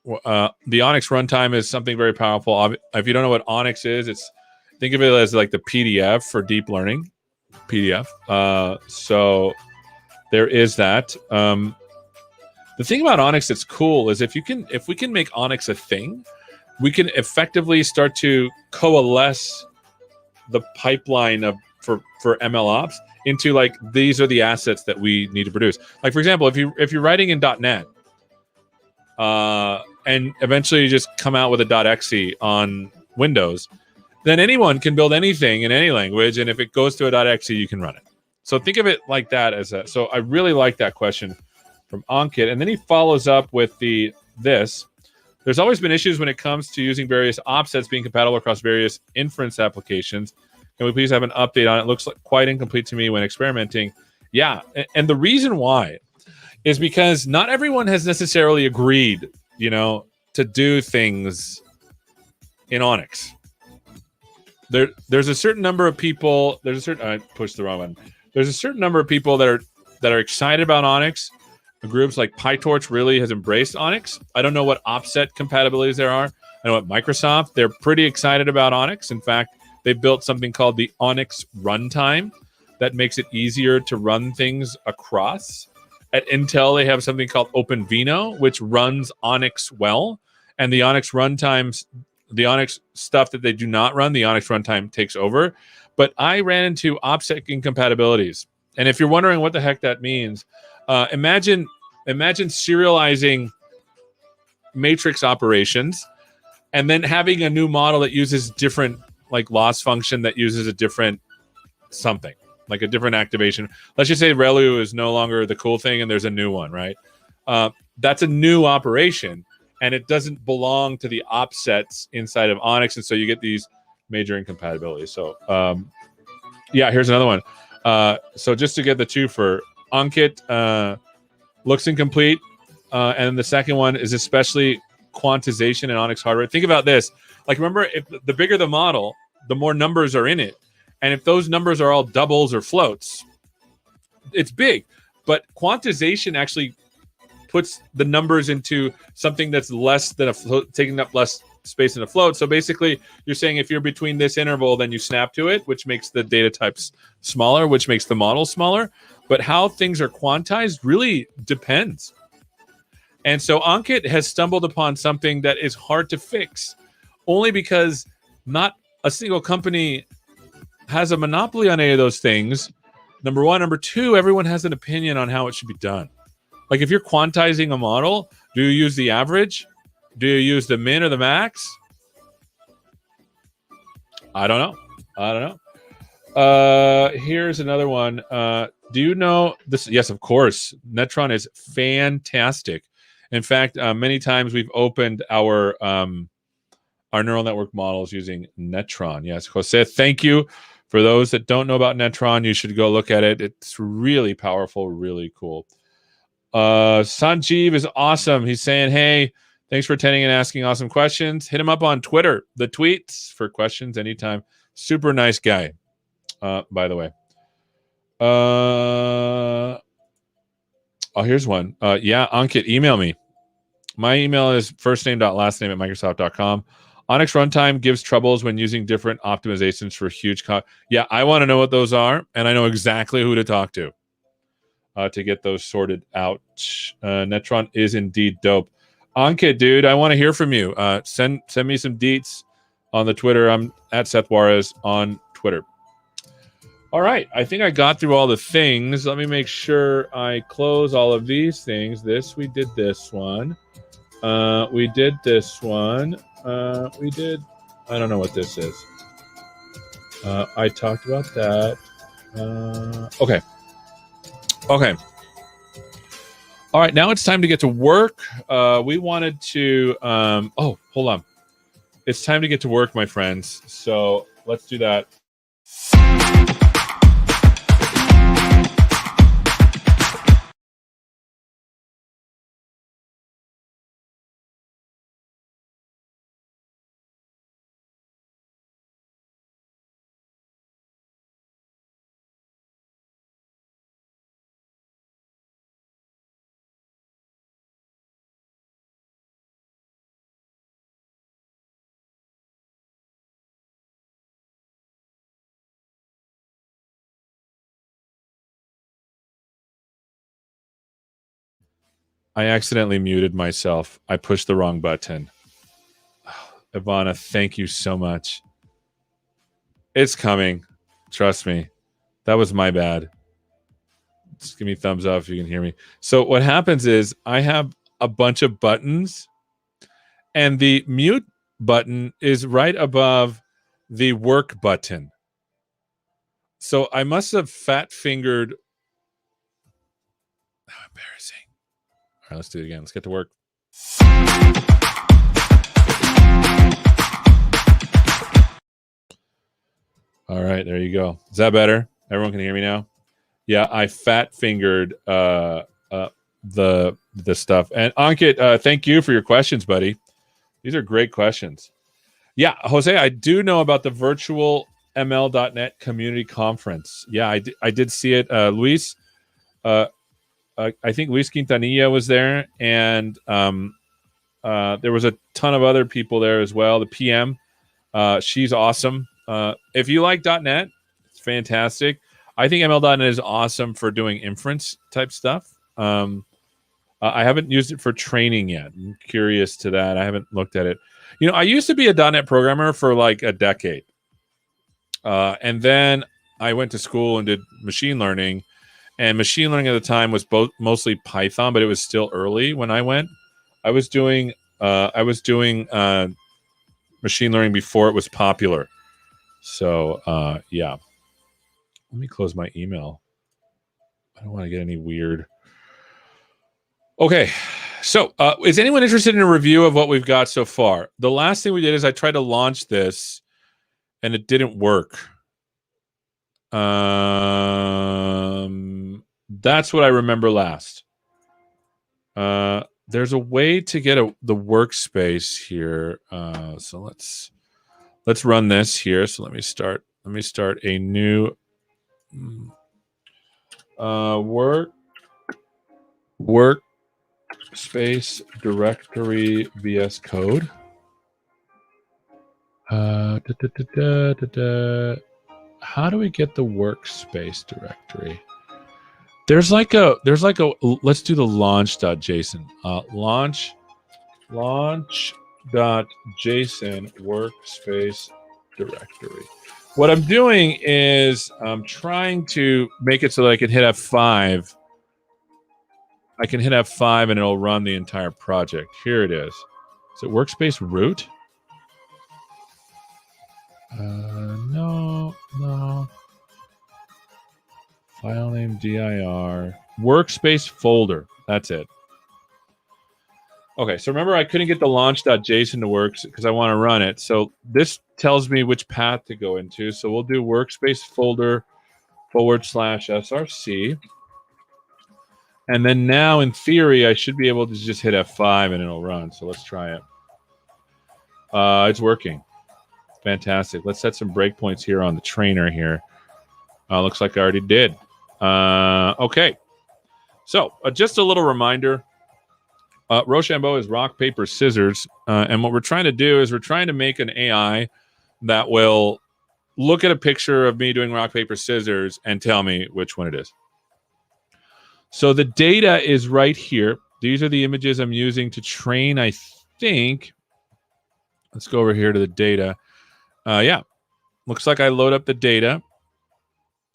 The Onyx runtime is something very powerful. If you don't know what Onyx is, think of it as like the PDF for deep learning. PDF. So there is that. The thing about Onyx that's cool is if we can make Onyx a thing, we can effectively start to coalesce the pipeline for ML ops into like these are the assets that we need to produce. Like for example, if you're writing in .NET, and eventually you just come out with a .exe on Windows, then anyone can build anything in any language, and if it goes to a .exe, you can run it. So think of it like that So I really like that question from Ankit, and then he follows up with this. There's always been issues when it comes to using various offsets being compatible across various inference applications. Can we please have an update on it? It looks quite incomplete to me when experimenting. Yeah, and the reason why is because not everyone has necessarily agreed, to do things in Onyx. There's a certain number of people. I pushed the wrong one. There's a certain number of people that are excited about Onyx. The groups like PyTorch really has embraced Onyx. I don't know what offset compatibilities there are. I know at Microsoft, they're pretty excited about Onyx. In fact, they built something called the Onyx runtime that makes it easier to run things across. At Intel, they have something called OpenVINO, which runs Onyx well. And the Onyx runtimes, the Onyx stuff that they do not run, the Onyx runtime takes over. But I ran into offset incompatibilities. And if you're wondering what the heck that means, imagine serializing matrix operations and then having a new model that uses different like loss function that uses a different something, like a different activation. Let's just say ReLU is no longer the cool thing and there's a new one, right? That's a new operation and it doesn't belong to the offsets inside of Onyx. And so you get these major incompatibilities. So here's another one. So just to get the two for Ankit, looks incomplete. And the second one is especially quantization in Onyx hardware. Think about this. Like, remember, if the bigger the model, the more numbers are in it. And if those numbers are all doubles or floats, it's big, but quantization actually puts the numbers into something that's less than a float, taking up less space in a float. So basically, you're saying if you're between this interval, then you snap to it, which makes the data types smaller, which makes the model smaller. But how things are quantized really depends. And so Ankit has stumbled upon something that is hard to fix, only because not a single company has a monopoly on any of those things. Number one. Number two, everyone has an opinion on how it should be done. Like if you're quantizing a model, do you use the average? Do you use the min or the max? I don't know. Here's another one. Do you know this? Yes, of course. Netron is fantastic. In fact, many times we've opened our neural network models using Netron. Yes, Jose, thank you. For those that don't know about Netron, you should go look at it. It's really powerful, really cool. Sanjeev is awesome. He's saying, hey, thanks for attending and asking awesome questions. Hit him up on Twitter, the tweets for questions anytime. Super nice guy, by the way. Oh, here's one. Yeah, Ankit, email me. My email is firstname.lastname@microsoft.com. Onyx Runtime gives troubles when using different optimizations for huge yeah, I want to know what those are, and I know exactly who to talk to get those sorted out. Netron is indeed dope. Ankit, dude, I want to hear from you. Send me some deets on the Twitter. I'm at Seth Juarez on Twitter. All right, I think I got through all the things. Let me make sure I close all of these things. We did this one. We did this one. We did. I don't know what this is. I talked about that. Okay. All right, now it's time to get to work. We wanted to. Oh, hold on. It's time to get to work, my friends. So let's do that. I accidentally muted myself. I pushed the wrong button. Ivana, thank you so much. It's coming. Trust me. That was my bad. Just give me a thumbs up if you can hear me. So what happens is I have a bunch of buttons, and the mute button is right above the work button. So I must have fat fingered. How embarrassing. All right, let's do it again. Let's get to work. All right, there you go. Is that better? Everyone can hear me now? Yeah, I fat fingered the stuff. And Ankit, thank you for your questions, buddy. These are great questions. Yeah, Jose, I do know about the virtual ML.NET community conference. Yeah, I did see it. Luis, I think Luis Quintanilla was there, and there was a ton of other people there as well. The PM, she's awesome. If you like .NET, it's fantastic. I think ML.NET is awesome for doing inference type stuff. I haven't used it for training yet. I'm curious to that. I haven't looked at it. You know, I used to be a .NET programmer for like a decade. And then I went to school and did machine learning. And machine learning at the time was mostly Python, but it was still early when I went. I was doing machine learning before it was popular. So, yeah. Let me close my email. I don't want to get any weird. Okay. So, is anyone interested in a review of what we've got so far? The last thing we did is I tried to launch this, and it didn't work. That's what I remember last. There's a way to get the workspace here. So let's run this here. So let me start a new. Workspace directory VS Code. How do we get the workspace directory? There's like a let's do the launch.json. Launch.json workspace directory. What I'm doing is I'm trying to make it so that I can hit F5. I can hit F5 and it'll run the entire project. Here it is. Is it workspace root? No. File name dir. Workspace folder. That's it. Okay, so remember I couldn't get the launch.json to work because I want to run it. So this tells me which path to go into. So we'll do workspace folder /src. And then now, in theory, I should be able to just hit F5 and it'll run. So let's try it. It's working. Fantastic. Let's set some breakpoints here on the trainer here. Looks like I already did. Okay. So just a little reminder. Rochambeau is rock, paper, scissors. And what we're trying to do is we're trying to make an AI that will look at a picture of me doing rock, paper, scissors and tell me which one it is. So the data is right here. These are the images I'm using to train, I think. Let's go over here to the data. Yeah, looks like I load up the data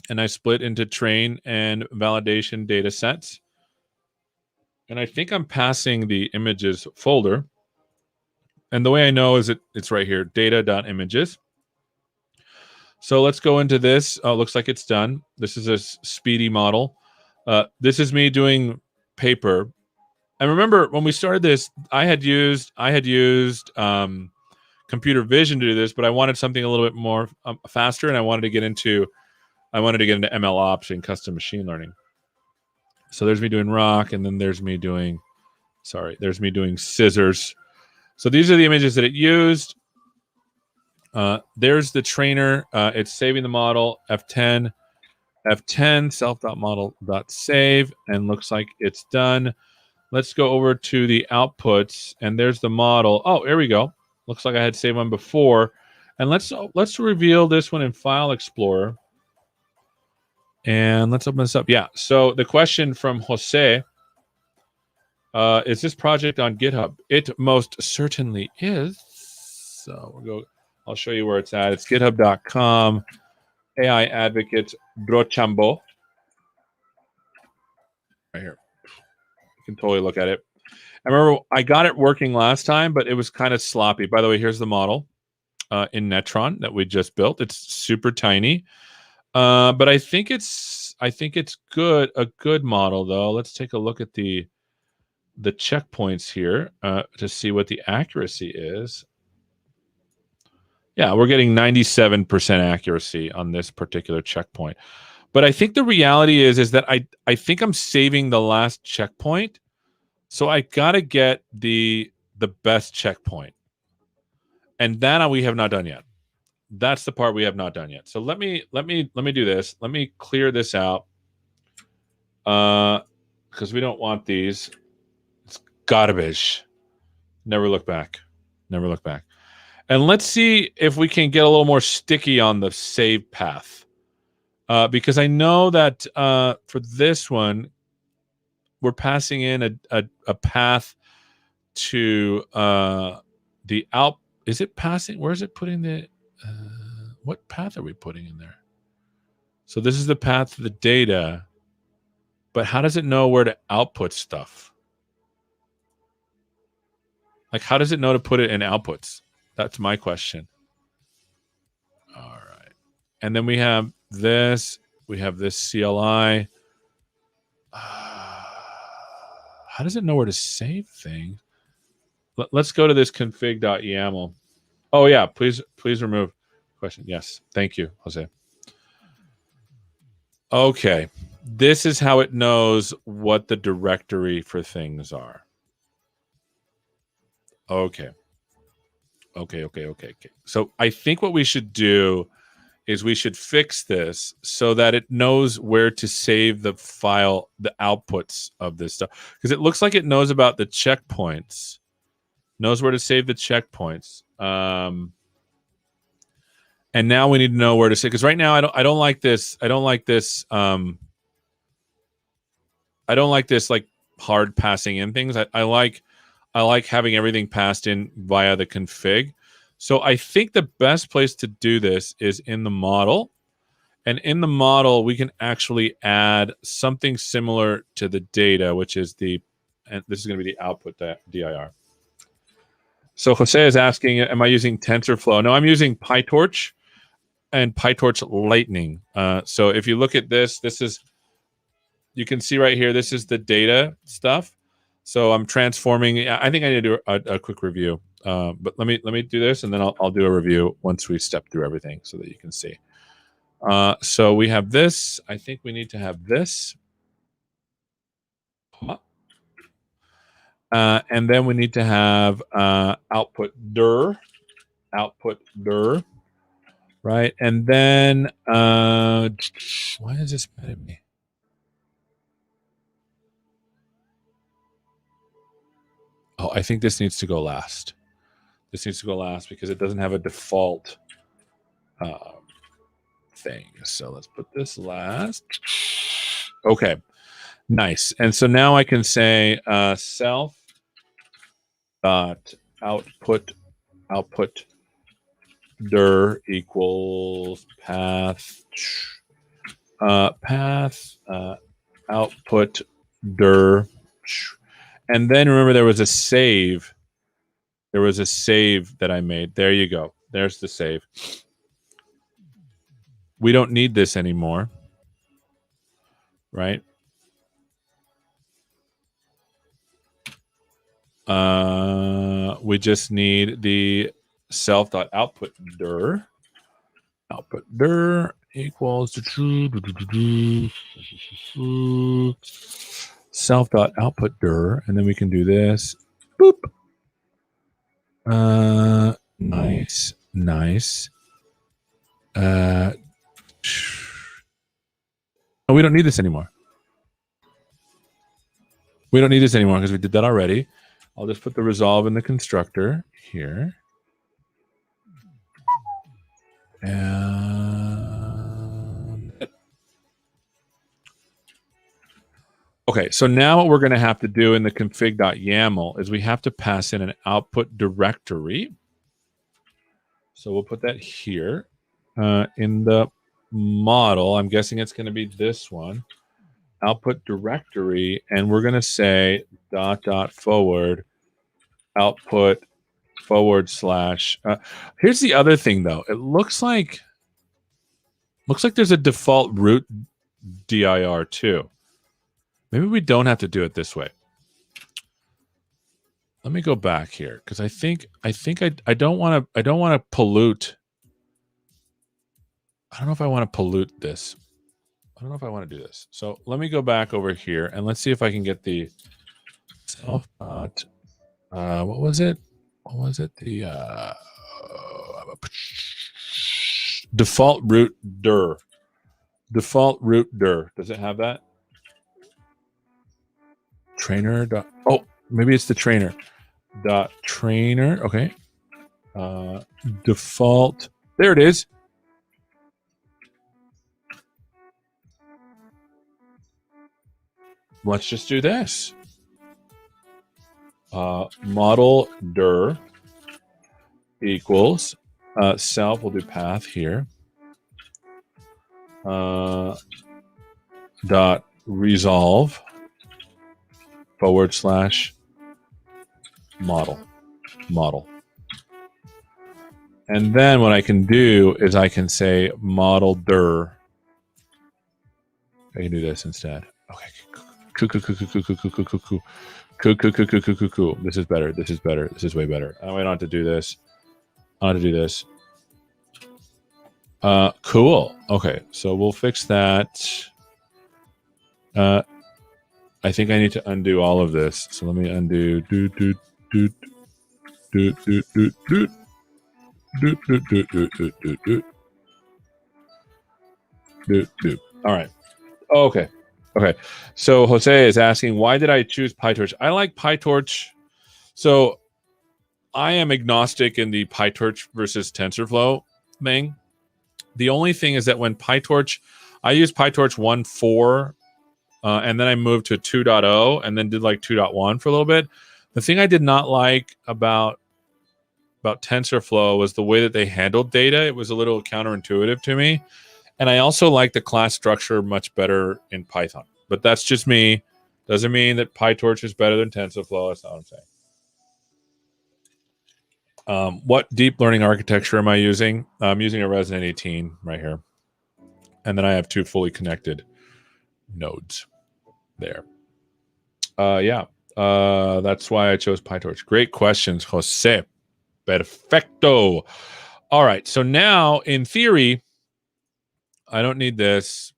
and I split into train and validation data sets. And I think I'm passing the images folder. And the way I know is it's right here, data.images. So let's go into this. Looks like it's done. This is a speedy model. This is me doing paper. And remember, when we started this, I had used Computer Vision to do this, but I wanted something a little bit more faster, and I wanted to get into ML ops and custom machine learning. So there's me doing rock, and then there's me doing scissors. So these are the images that it used. There's the trainer. It's saving the model, F10, self.model.save, and looks like it's done. Let's go over to the outputs, and there's the model. Oh, here we go. Looks like I had saved one before. And let's reveal this one in File Explorer. And let's open this up. Yeah, so the question from Jose, is this project on GitHub? It most certainly is. So I'll show you where it's at. It's github.com, AI Advocate Rochambeau. Right here. You can totally look at it. I remember I got it working last time, but it was kind of sloppy. By the way, here's the model in Netron that we just built. It's super tiny, but I think it's good. A good model though. Let's take a look at the checkpoints here to see what the accuracy is. Yeah, we're getting 97% accuracy on this particular checkpoint. But I think the reality is that I think I'm saving the last checkpoint. So I gotta get the best checkpoint, and that we have not done yet. That's the part we have not done yet. So let me do this. Let me clear this out, because we don't want these. It's garbage. Never look back. Never look back. And let's see if we can get a little more sticky on the save path, because I know that for this one, we're passing in a path to the out. Is it passing? Where is it putting the? What path are we putting in there? So this is the path to the data, but how does it know where to output stuff? Like, how does it know to put it in outputs? That's my question. All right, and then we have this. We have this CLI. How does it know where to save things? Let's go to this config.yaml. Oh yeah, please remove question. Yes, thank you, Jose. Okay, this is how it knows what the directory for things are. Okay. So I think what we should do is we should fix this so that it knows where to save the file, the outputs of this stuff. Because it looks like it knows about the checkpoints, knows where to save the checkpoints. And now we need to know where to save. Because right now I don't like this. I don't like this. I don't like this like hard passing in things. I like having everything passed in via the config. So I think the best place to do this is in the model. And in the model, we can actually add something similar to the data, which is and this is going to be the output dir. So Jose is asking, am I using TensorFlow? No, I'm using PyTorch and PyTorch Lightning. So if you look at this, you can see right here, this is the data stuff. So I'm transforming. I think I need to do a quick review. But let me do this, and then I'll do a review once we step through everything so that you can see. So we have this. I think we need to have this. And then we need to have output dir, right? And then why is this mad at me? Oh, I think this needs to go last. This needs to go last because it doesn't have a default thing. So let's put this last. Okay, nice. And so now I can say self dot output dir equals path output dir. And then remember there was a save. There was a save that I made. There you go. There's the save. We don't need this anymore, right? We just need the self.output dir. Output dir equals self.output dir, and then we can do this. Boop. Nice. Oh, we don't need this anymore. We don't need this anymore because we did that already. I'll just put the resolve in the constructor here. And okay, so now what we're going to have to do in the config.yaml is we have to pass in an output directory. So we'll put that here in the model. I'm guessing it's going to be this one, output directory, and we're going to say ..forward output / here's the other thing though. It looks like there's a default root dir too. Maybe we don't have to do it this way. Let me go back here because I don't want to pollute. I don't know if I want to pollute this. I don't know if I want to do this. So let me go back over here and let's see if I can get the self dot. What was it? What was it? The default root dir. Default root dir. Does it have that? Trainer. Oh, maybe it's the trainer. Trainer. Okay. Default. There it is. Let's just do this. Model dir equals self. We'll do path here. Dot resolve / model. And then what I can do is I can say model dir. I can do this instead. Okay. Cool. This is better. This is better. This is way better. I don't have to do this. I don't have to do this. Cool. Okay, so we'll fix that. I think I need to undo all of this. So let me undo. All right. Oh, okay. Okay. So Jose is asking, why did I choose PyTorch? I like PyTorch. So I am agnostic in the PyTorch versus TensorFlow thing. The only thing is that when PyTorch, I used PyTorch 1.4, and then I moved to 2.0 and then did like 2.1 for a little bit. The thing I did not like about TensorFlow was the way that they handled data. It was a little counterintuitive to me. And I also like the class structure much better in Python. But that's just me. Doesn't mean that PyTorch is better than TensorFlow. That's not what I'm saying. What deep learning architecture am I using? I'm using a Resonate 18 right here. And then I have 2 fully connected nodes there. Yeah. That's why I chose PyTorch. Great questions, Jose. Perfecto. All right. So now, in theory, I don't need this.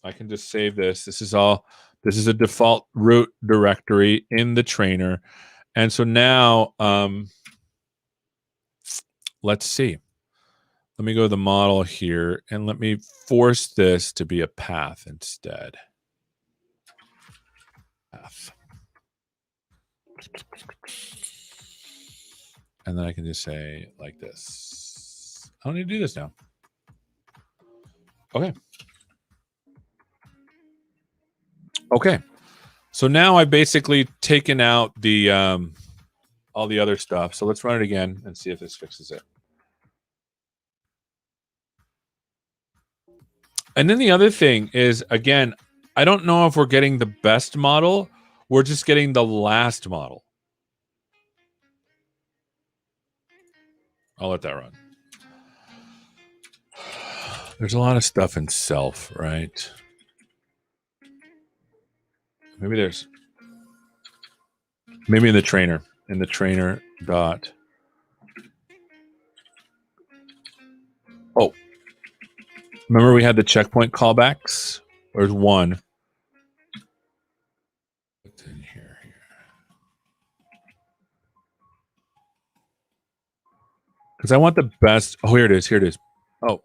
I can just save this. This is a default root directory in the trainer. And so now, let's see. Let me go to the model here and let me force this to be a path instead. Path. And then I can just say like this. I don't need to do this now. Okay. Okay. So now I've basically taken out the all the other stuff. So let's run it again and see if this fixes it. And then the other thing is, again, I don't know if we're getting the best model. We're just getting the last model. I'll let that run. There's a lot of stuff in self, right? Maybe in the trainer dot. Oh, remember we had the checkpoint callbacks? There's one. What's in here? Because I want the best. Oh, here it is. Here it is. Oh.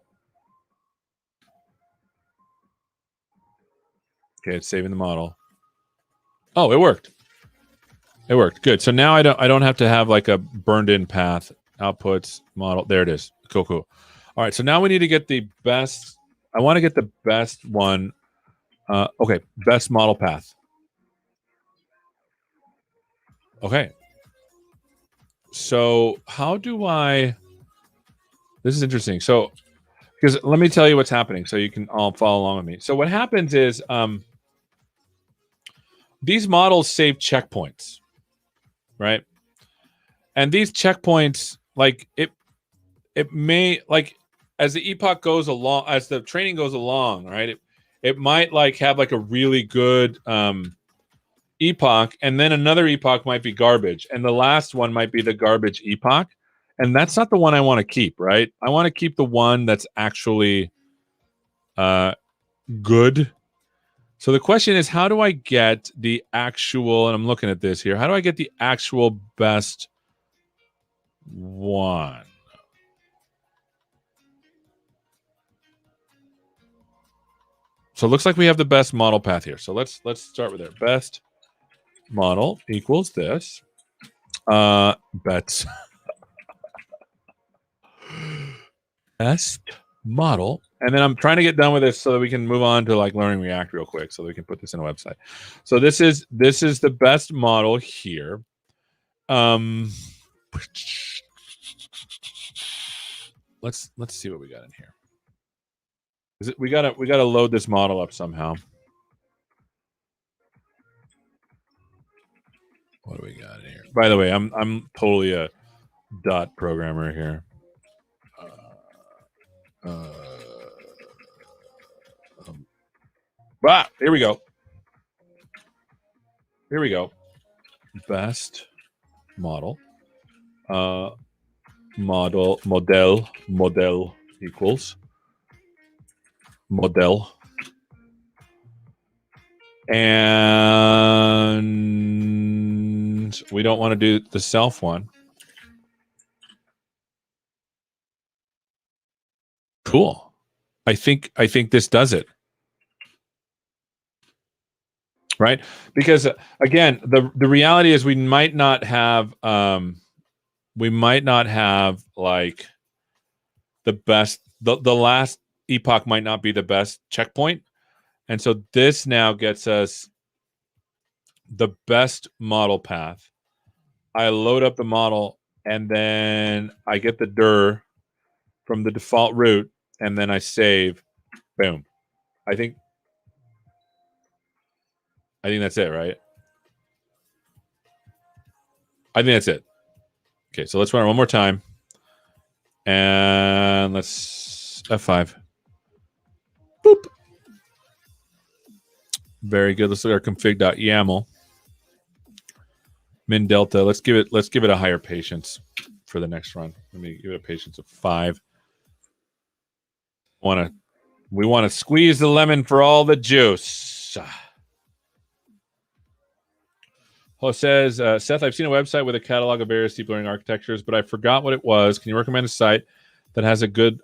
Okay, it's saving the model. Oh, it worked. It worked. Good. So now I don't have to have like a burned in path. Outputs model. There it is. Cool. All right. So now we need to get the best. I want to get the best one. Okay. Best model path. Okay. So how do I? This is interesting. So, because let me tell you what's happening, so you can all follow along with me. So what happens is, these models save checkpoints, right? And these checkpoints, like it may, like, as the epoch goes along, as the training goes along, right? It might like have like a really good epoch, and then another epoch might be garbage, and the last one might be the garbage epoch, and that's not the one I want to keep, right? I want to keep the one that's actually good. So the question is, how do I get the actual, and I'm looking at this here, how do I get the actual best one? So it looks like we have the best model path here. So let's start with there. Best model equals this. Bets. Best model. And then I'm trying to get done with this so that we can move on to like learning React real quick, so that we can put this in a website. So this is the best model here. Let's see what we got in here. We gotta load this model up somehow. What do we got in here? By the way, I'm totally a dot programmer here. Here we go. Here we go. Best model. Model equals model. And we don't want to do the self one. Cool. I think this does it. right? Because again, the reality is we might not have like the best, the last epoch might not be the best checkpoint. And so this now gets us the best model path. I load up the model and then I get the dir from the default route and then I save. Boom. I think that's it, right? I think that's it. Okay, so let's run it one more time. And let's F5. Boop. Very good. Let's look at our config.yaml. Min delta. Let's give it a higher patience for the next run. Let me give it a patience of 5. We want to squeeze the lemon for all the juice. says, Seth, I've seen a website with a catalog of various deep learning architectures, but I forgot what it was. Can you recommend a site that has a good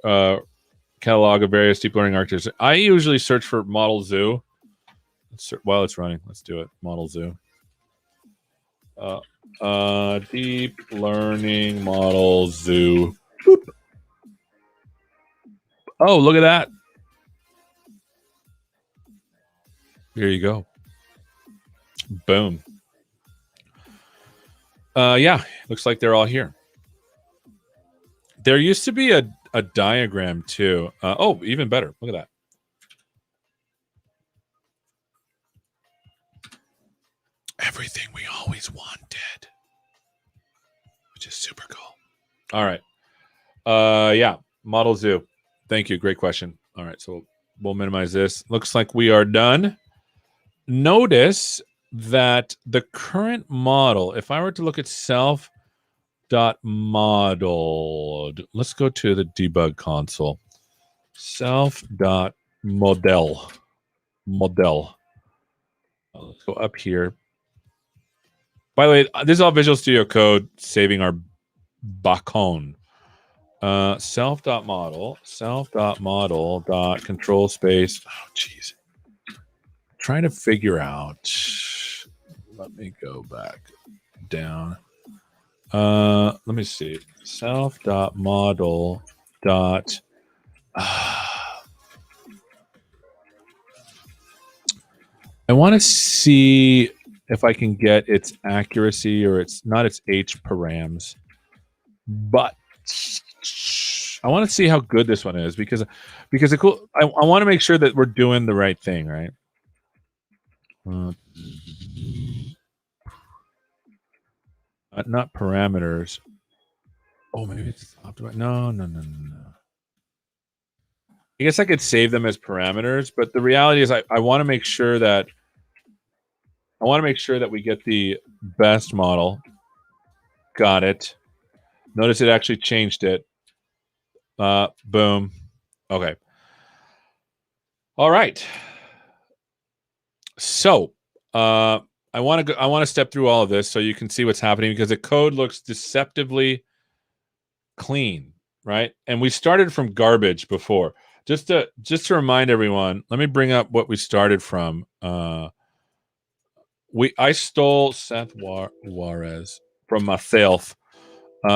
catalog of various deep learning architectures? I usually search for Model Zoo. While it's running, let's do it. Model Zoo. Deep learning model zoo. Boop. Oh, look at that. Here you go. Boom. Yeah, looks like they're all here. There used to be a diagram too. Oh, even better. Look at that. Everything we always wanted, which is super cool. All right. Yeah, Model Zoo. Thank you. Great question. All right, so we'll minimize this. Looks like we are done. Notice that the current model, if I were to look at self.modeled, let's go to the debug console. Self.model. Model. Let's go up here. By the way, this is all Visual Studio Code saving our bacon. Self.model, control space. Oh, jeez. Trying to figure out. Let me go back down. Let me see. Self.model. I want to see if I can get its accuracy or it's not its H params, but I want to see how good this one is because it's cool. I want to make sure that we're doing the right thing, right? Not parameters. Oh, maybe it's optimized. No. I guess I could save them as parameters, but the reality is I want to make sure that we get the best model. Got it. Notice it actually changed it. Boom. Okay. All right. So I want to step through all of this so you can see what's happening because the code looks deceptively clean, right? And we started from garbage before. Just to remind everyone, let me bring up what we started from. I stole Seth Juarez from myself.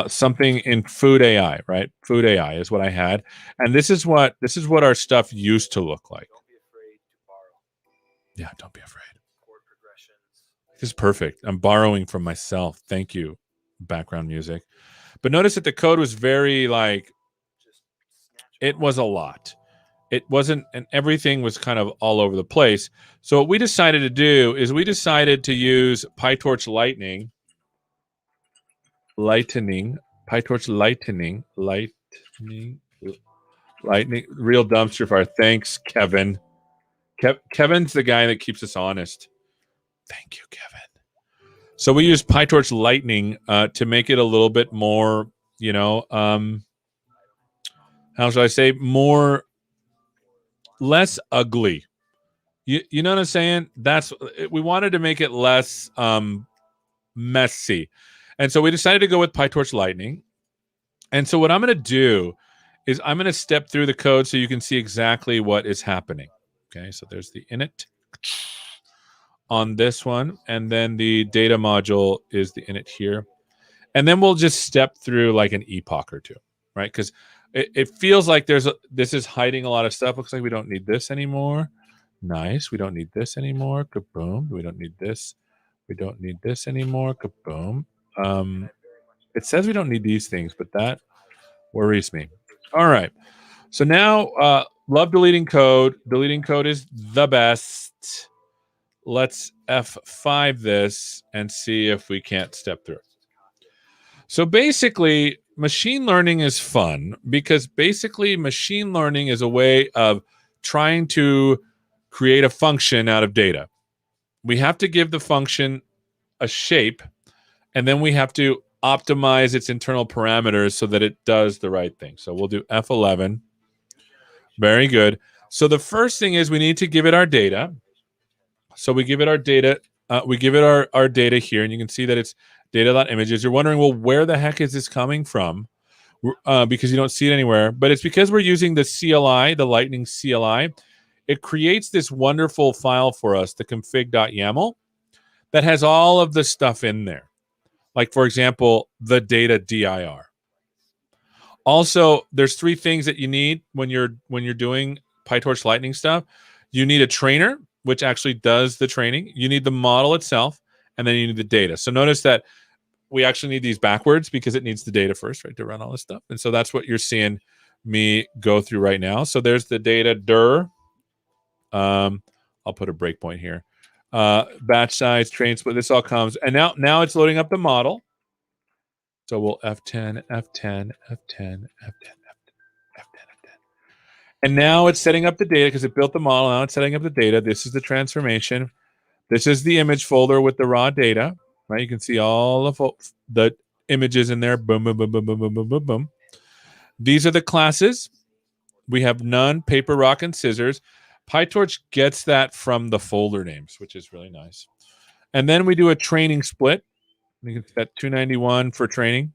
Something in food AI, right? Food AI is what I had, and this is what our stuff used to look like. Don't be afraid to borrow. Yeah, don't be afraid. Chord progressions. This is perfect. I'm borrowing from myself. Thank you, background music. But notice that the code was very like, it was a lot. It wasn't, and everything was kind of all over the place. So what we decided to do is we decided to use PyTorch Lightning, PyTorch Lightning, real dumpster fire. Thanks, Kevin. Kevin's the guy that keeps us honest. Thank you, Kevin. So we use PyTorch Lightning to make it a little bit more, how should I say, less ugly. You know what I'm saying? We wanted to make it less messy. And so we decided to go with PyTorch Lightning. And so what I'm going to do is I'm going to step through the code so you can see exactly what is happening. Okay, so there's the init. on this one, and then the data module is the init here. And then we'll just step through like an epoch or two, right? Because it feels like this is hiding a lot of stuff. Looks like we don't need this anymore. Nice. We don't need this anymore. Kaboom. We don't need this. We don't need this anymore. Kaboom. It says we don't need these things, but that worries me. All right. So now, love deleting code. Deleting code is the best. Let's F5 this and see if we can't step through. So basically, machine learning is fun because basically machine learning is a way of trying to create a function out of data. We have to give the function a shape, and then we have to optimize its internal parameters so that it does the right thing. So we'll do F11. Very good. So the first thing is we need to give it our data. So we give it our data. We give it our data here, and you can see that it's data.images. You're wondering, well, where the heck is this coming from? Because you don't see it anywhere. But it's because we're using the CLI, the Lightning CLI. It creates this wonderful file for us, the config.yaml, that has all of the stuff in there. Like, for example, the data dir. Also, there's three things that you need when you're doing PyTorch Lightning stuff. You need a trainer, which actually does the training. You need the model itself, and then you need the data. So notice that we actually need these backwards because it needs the data first, right, to run all this stuff. And so that's what you're seeing me go through right now. So there's the data dir. I'll put a breakpoint here. Batch size, train split, this all comes. And now it's loading up the model. So we'll F10, F10, F10, F10, F10, F10, F10. And now it's setting up the data because it built the model. Now it's setting up the data. This is the transformation. This is the image folder with the raw data, right? You can see all of the images in there. Boom, boom, boom, boom, boom, boom, boom, boom, boom. These are the classes. We have none, paper, rock, and scissors. PyTorch gets that from the folder names, which is really nice. And then we do a training split. You can set 291 for training.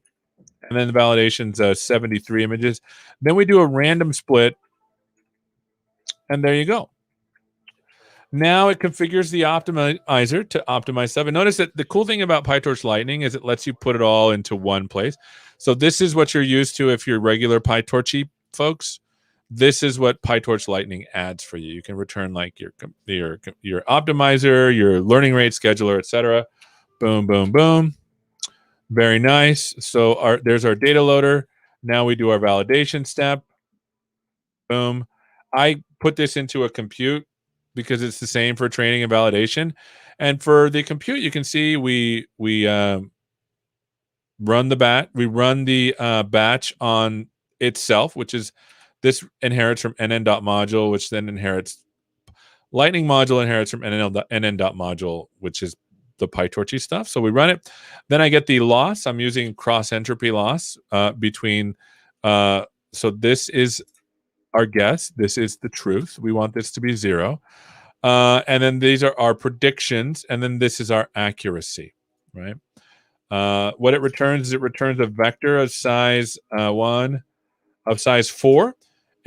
And then the validation's 73 images. Then we do a random split. And there you go. Now it configures the optimizer to optimize stuff. And notice that the cool thing about PyTorch Lightning is it lets you put it all into one place. So this is what you're used to if you're regular PyTorchy folks. This is what PyTorch Lightning adds for you. You can return like your optimizer, your learning rate scheduler, etc. Boom, boom, boom. Very nice. So there's our data loader. Now we do our validation step. Boom. I put this into a compute because it's the same for training and validation. And for the compute, you can see we run the batch on itself, which is this inherits from nn.module, which then inherits Lightning module inherits from nn.module, which is the PyTorchy stuff. So we run it. Then I get the loss. I'm using cross entropy loss between. So this is our guess. This is the truth. We want this to be 0. And then these are our predictions. And then this is our accuracy, right? What it returns is it returns a vector of size 1, of size 4.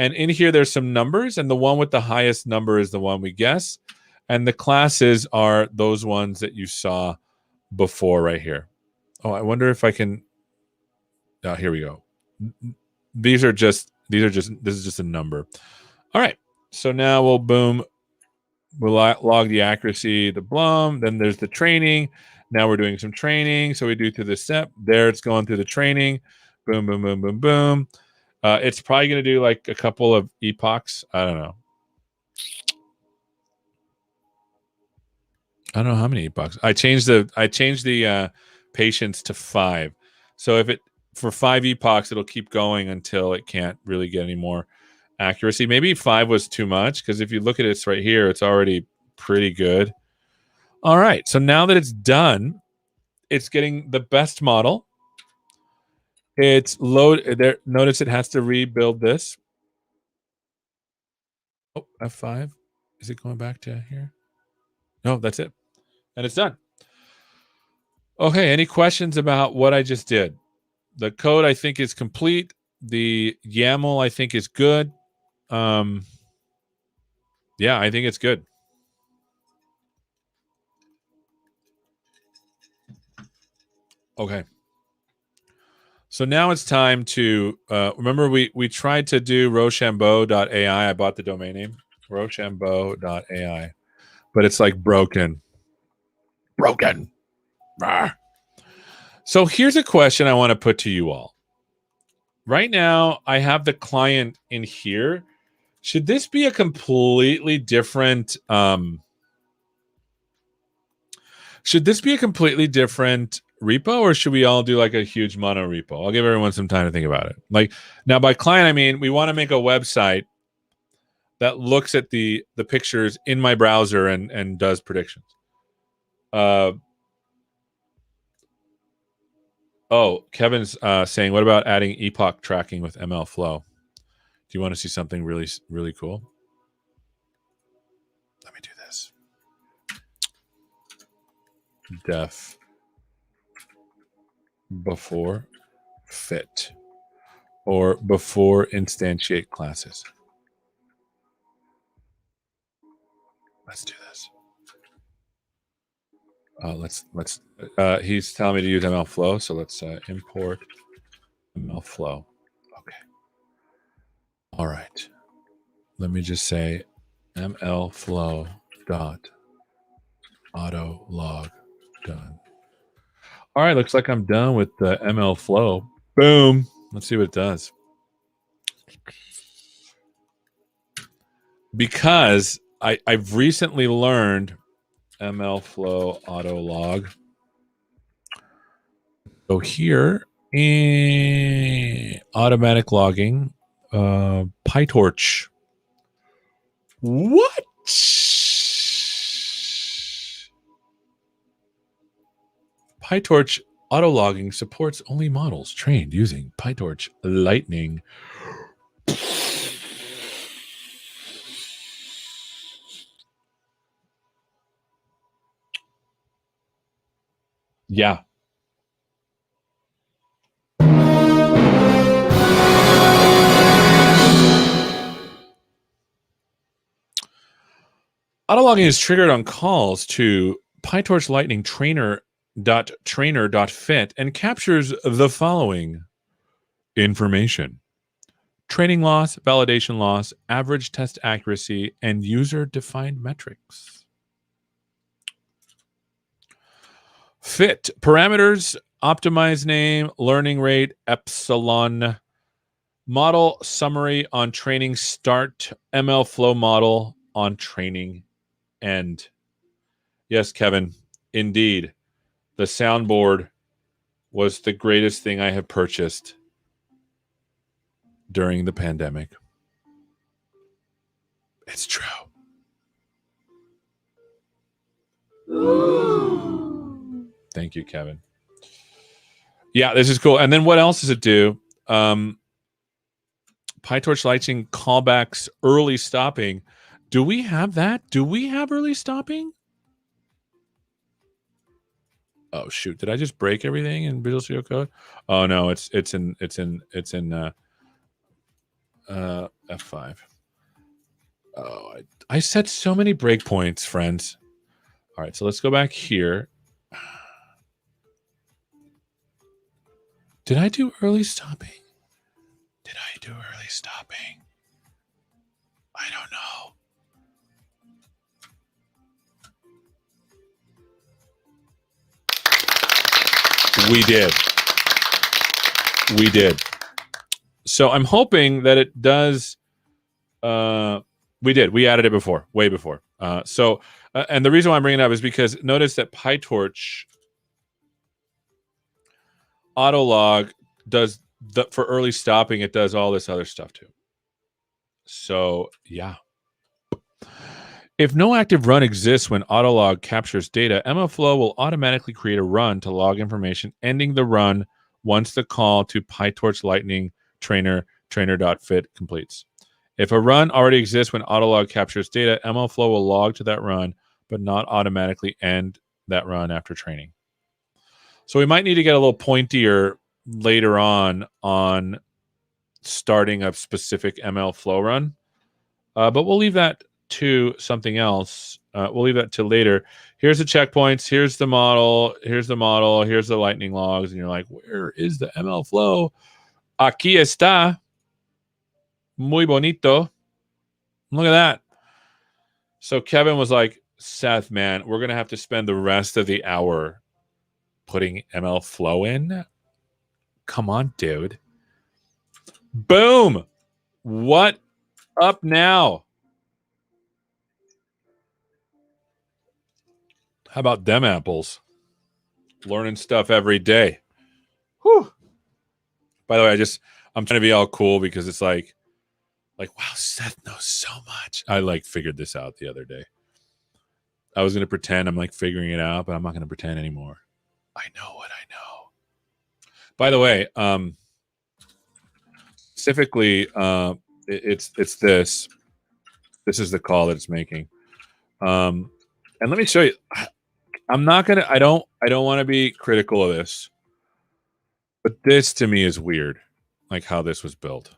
And in here, there's some numbers. And the one with the highest number is the one we guess. And the classes are those ones that you saw before right here. Oh, I wonder if I can. Oh, here we go. This is just a number. All right. So now we'll log the accuracy, the blum. Then there's the training. Now we're doing some training. So we do through this step. There it's going through the training. Boom, boom, boom, boom, boom. It's probably going to do like a couple of epochs. I don't know how many epochs. I changed the patience to 5. So for 5 epochs, it'll keep going until it can't really get any more accuracy. Maybe 5 was too much because if you look at it right here, it's already pretty good. All right. So now that it's done, it's getting the best model. It's load there. Notice it has to rebuild this. Oh, F5. Is it going back to here? No, that's it. And it's done. Okay, any questions about what I just did? The code, I think, is complete. The YAML, I think, is good. Yeah, I think it's good. Okay. So now it's time to remember we tried to do Rochambeau.ai. I bought the domain name Rochambeau.ai, but it's like broken. Rawr. So here's a question I want to put to you all. Right now, I have the client in here. Should this be a completely different repo, or should we all do like a huge mono repo? I'll give everyone some time to think about it. Like, now by client, I mean we want to make a website that looks at the pictures in my browser and does predictions. Kevin's saying, what about adding epoch tracking with ML Flow? Do you want to see something really, really cool? Let me do this. Def before fit or before instantiate classes. Let's do this. Let's he's telling me to use ML Flow, so let's import ML Flow. Okay. All right. Let me just say ML Flow dot auto log done. All right, looks like I'm done with the ML Flow. Boom. Let's see what it does. Because I've recently learned ML Flow auto log. So here in automatic logging, PyTorch. What? PyTorch auto logging supports only models trained using PyTorch Lightning. Yeah. Autologging is triggered on calls to PyTorch Lightning trainer.fit and captures the following information: training loss, validation loss, average test accuracy, and user-defined metrics. Fit parameters: optimize name, learning rate, epsilon, model summary on training start, ML Flow model on training end. Yes, Kevin, indeed. The soundboard was the greatest thing I have purchased during the pandemic. It's true. Thank you, Kevin. Yeah, this is cool. And then what else does it do? PyTorch Lightning callbacks early stopping. Do we have that? Do we have early stopping? Oh shoot! Did I just break everything in Visual Studio Code? Oh no, it's in F5. Oh, I set so many breakpoints, friends. All right, so let's go back here. Did I do early stopping? Did I do early stopping? I don't know. We did. We did. So I'm hoping that it does. We did. We added it before, way before. And the reason why I'm bringing it up is because notice that PyTorch Autolog does for early stopping. It does all this other stuff too. So yeah. If no active run exists when Autolog captures data, MLflow will automatically create a run to log information, ending the run once the call to PyTorch Lightning trainer.fit completes. If a run already exists when Autolog captures data, MLflow will log to that run, but not automatically end that run after training. So we might need to get a little pointier later on starting a specific MLflow run, but we'll leave that to something else We'll leave that till later. Here's the checkpoints. Here's the model. Here's the model. Here's the lightning logs. And you're like, where is the ML flow? Aquí está. Muy bonito. Look at that. So Kevin was like, Seth, man, we're going to have to spend the rest of the hour putting ML flow in. Come on, dude. Boom. What up now? How about them apples? Learning stuff every day. Whew. By the way, I'm trying to be all cool because it's like, wow, Seth knows so much. I like figured this out the other day. I was going to pretend I'm like figuring it out, but I'm not going to pretend anymore. I know what I know. By the way, specifically, it's this. This is the call that it's making. And let me show you. I'm not gonna. I don't want to be critical of this, but this to me is weird, like how this was built.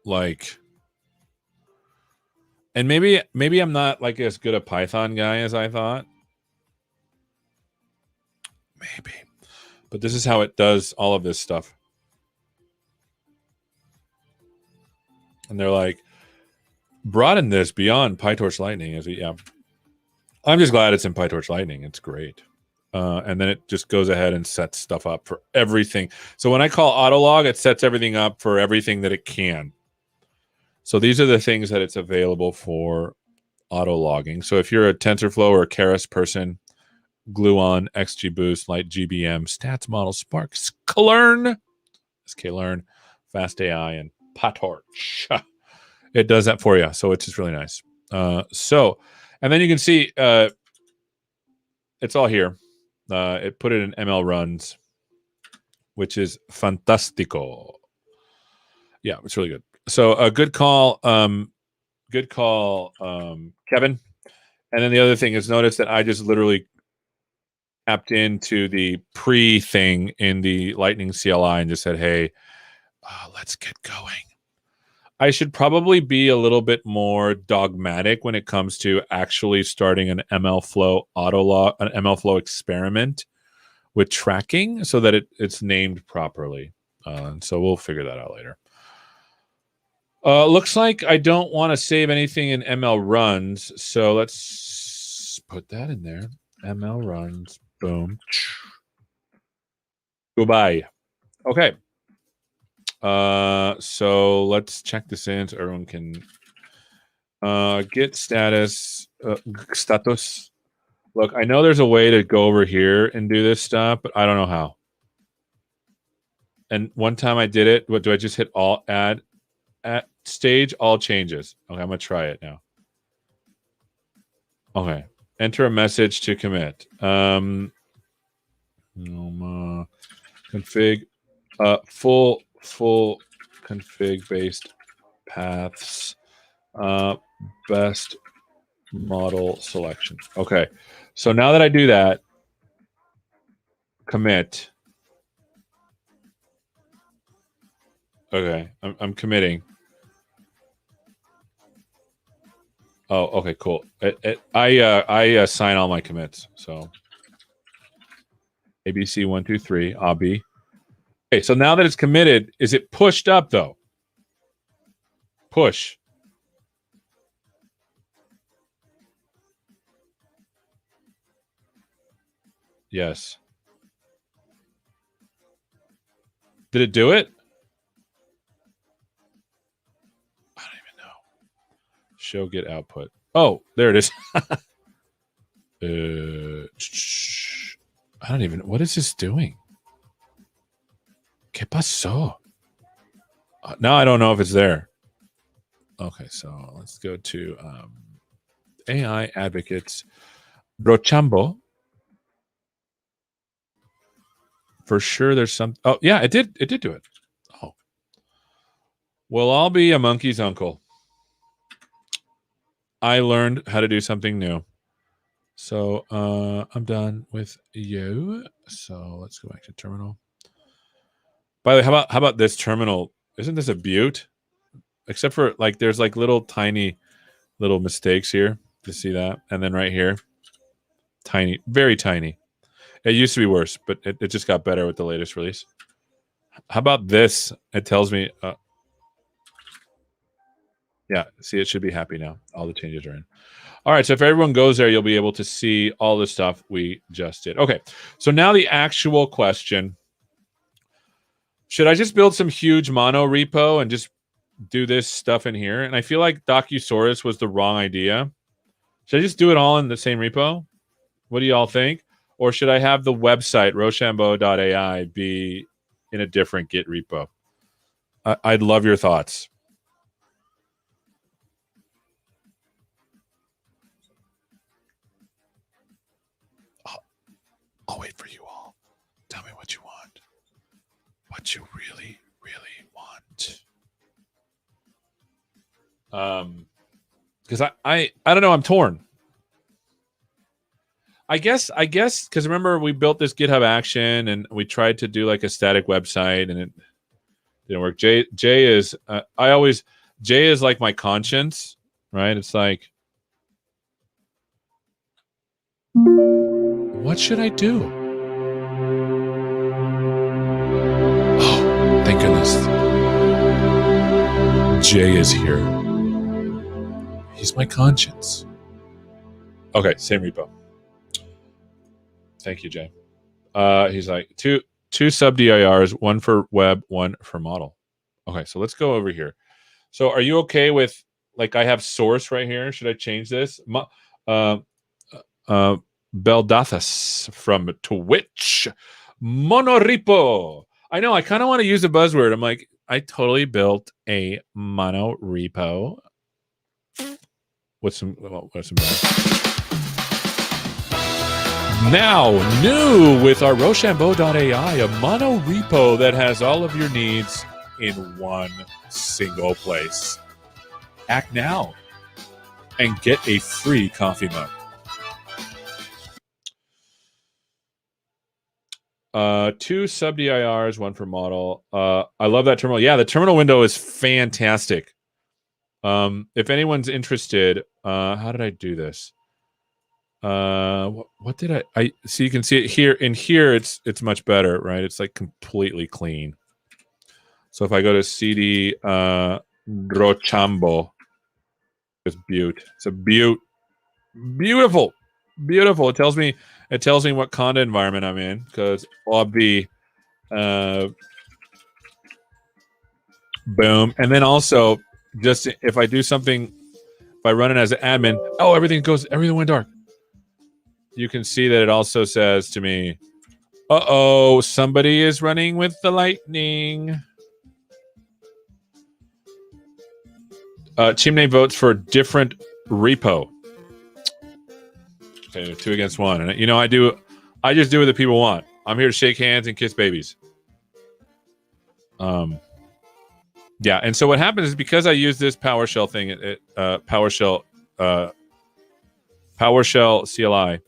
Like, and maybe I'm not like as good a Python guy as I thought. Maybe, but this is how it does all of this stuff. And they're like, broaden this beyond PyTorch Lightning. Yeah, I'm just glad it's in PyTorch Lightning. It's great. And then it just goes ahead and sets stuff up for everything. So when I call autolog, it sets everything up for everything that it can. So these are the things that it's available for autologging. So if you're a TensorFlow or a Keras person, Gluon, XGBoost, LightGBM, Stats Model, Spark, sklearn, FastAI, and PyTorch. It does that for you. So it's just really nice. And then you can see it's all here. It put it in ML runs, which is fantastico. Yeah, it's really good. So good call, Kevin. And then the other thing is, notice that I just literally tapped into the pre-thing in the Lightning CLI and just said, hey, let's get going. I should probably be a little bit more dogmatic when it comes to actually starting an ML Flow an ML Flow experiment with tracking so that it's named properly. So we'll figure that out later. Looks like I don't want to save anything in ML runs, so let's put that in there. ML runs, boom. Goodbye. Okay. So let's check this in so everyone can get status. Look, I know there's a way to go over here and do this stuff, but I don't know how. And one time I did it. What do I just hit all add at stage all changes? Okay, I'm gonna try it now. Okay, enter a message to commit. Config full config based paths best model selection. Okay, so now that I do that, commit. Okay, I'm committing. Oh, okay, cool. I sign all my commits. So ABC 1 2 3 AB. Okay, so now that it's committed, is it pushed up though? Push. Yes. Did it do it? I don't even know. Show get output. Oh, there it is. I don't even. What is this doing? ¿Qué pasó? Now I don't know if it's there. Okay, so let's go to AI advocates. Brochambo. For sure, there's some. Oh, yeah, it did. It did do it. Oh. Well, I'll be a monkey's uncle. I learned how to do something new. So I'm done with you. So let's go back to terminal. By the way, how about this terminal? Isn't this a beaut? Except for like there's like little tiny little mistakes here. You see that? And then right here, tiny, very tiny. It used to be worse, but it just got better with the latest release. How about this? It tells me, yeah, see, it should be happy now. All the changes are in. All right, so if everyone goes there, you'll be able to see all the stuff we just did. Okay, so now the actual question. Should I just build some huge mono repo and just do this stuff in here? And I feel like Docusaurus was the wrong idea. Should I just do it all in the same repo? What do y'all think? Or should I have the website, rochambeau.ai, be in a different Git repo? I'd love your thoughts. I'll wait for you all. Tell me what you want. What you really, really want. Because I don't know, I'm torn. I guess because remember we built this GitHub action and we tried to do like a static website and it didn't work. Jay is Jay is like my conscience, right? It's like, what should I do? Oh, thank goodness. Jay is here. He's my conscience. Okay, same repo. Thank you, Jay. He's like two sub DIRs, one for web, one for model. Okay, so let's go over here. So are you okay with, like, I have source right here. Should I change this? Beldathas from Twitch. Monorepo. I know, I kind of want to use a buzzword. I'm like, I totally built a monorepo. What's some Now, new with our Rochambeau.ai, a mono repo that has all of your needs in one single place. Act now and get a free coffee mug. Two sub DIRs, one for model. I love that terminal. Yeah, the terminal window is fantastic. If anyone's interested, how did I do this? What did I so you can see it here. In here it's much better, right? It's like completely clean. So if I go to CD Rochambeau, it's a beautiful. It tells me what conda environment I'm in, because obvi boom. And then also, just if I do something, if I run it as an admin, oh, everything went dark. You can see that it also says to me, uh-oh, somebody is running with the lightning. Chimney votes for a different repo. Okay, 2 against 1. And, you know, I just do what the people want. I'm here to shake hands and kiss babies. Yeah, and so what happens is, because I use this PowerShell thing, PowerShell CLI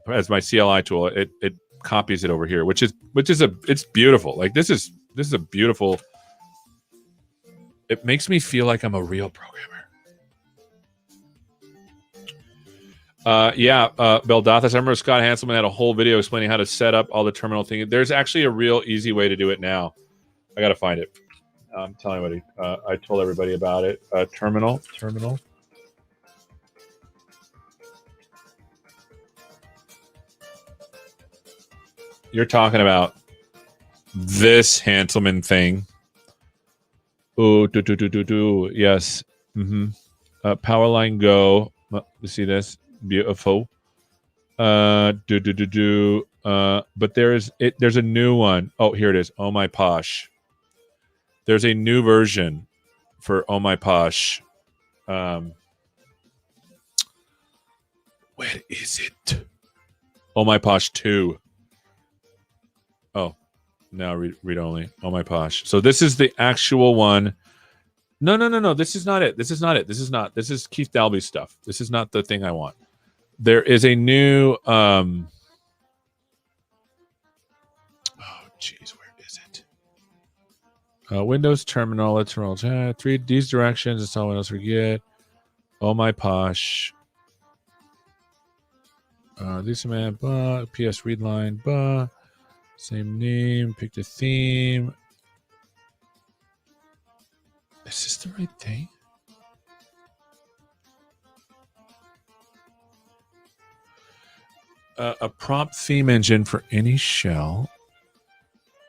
as my CLI tool, it copies it over here, which is it's beautiful. Like this is a beautiful. It makes me feel like I'm a real programmer. Beldathas. I remember Scott Hanselman had a whole video explaining how to set up all the terminal things. There's actually a real easy way to do it now. I got to find it. I'm telling you what I told everybody about it. Terminal. You're talking about this Hanselman thing. Ooh, yes. Powerline Go. You see this? Beautiful. But there's a new one. Oh, here it is. Oh my posh. There's a new version for Oh my posh. Where is it? Oh my posh 2. Oh, now read only. Oh my posh. So this is the actual one. No. This is not it. This is Keith Dalby's stuff. This is not the thing I want. There is a new oh geez, where is it? Windows terminal. Let's roll. Three these directions. Install Windows Forget. Oh my posh. This man. PS read line. Same name. Pick the theme. Is this the right thing? A prompt theme engine for any shell.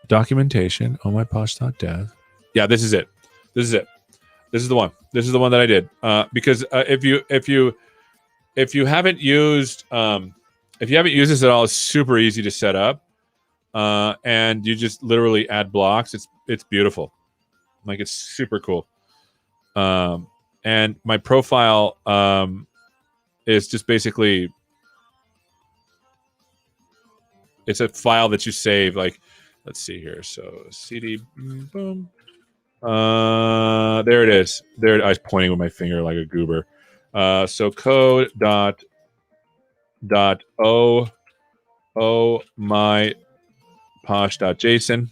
Documentation. Oh my posh.dev. Yeah, this is it. This is it. This is the one. This is the one that I did. Because if you haven't used this at all, it's super easy to set up. And you just literally add blocks. It's beautiful. Like, it's super cool. And my profile is just basically, it's a file that you save. Like, let's see here. So cd boom. There it is. There, I was pointing with my finger like a goober. So code dot my posh.json,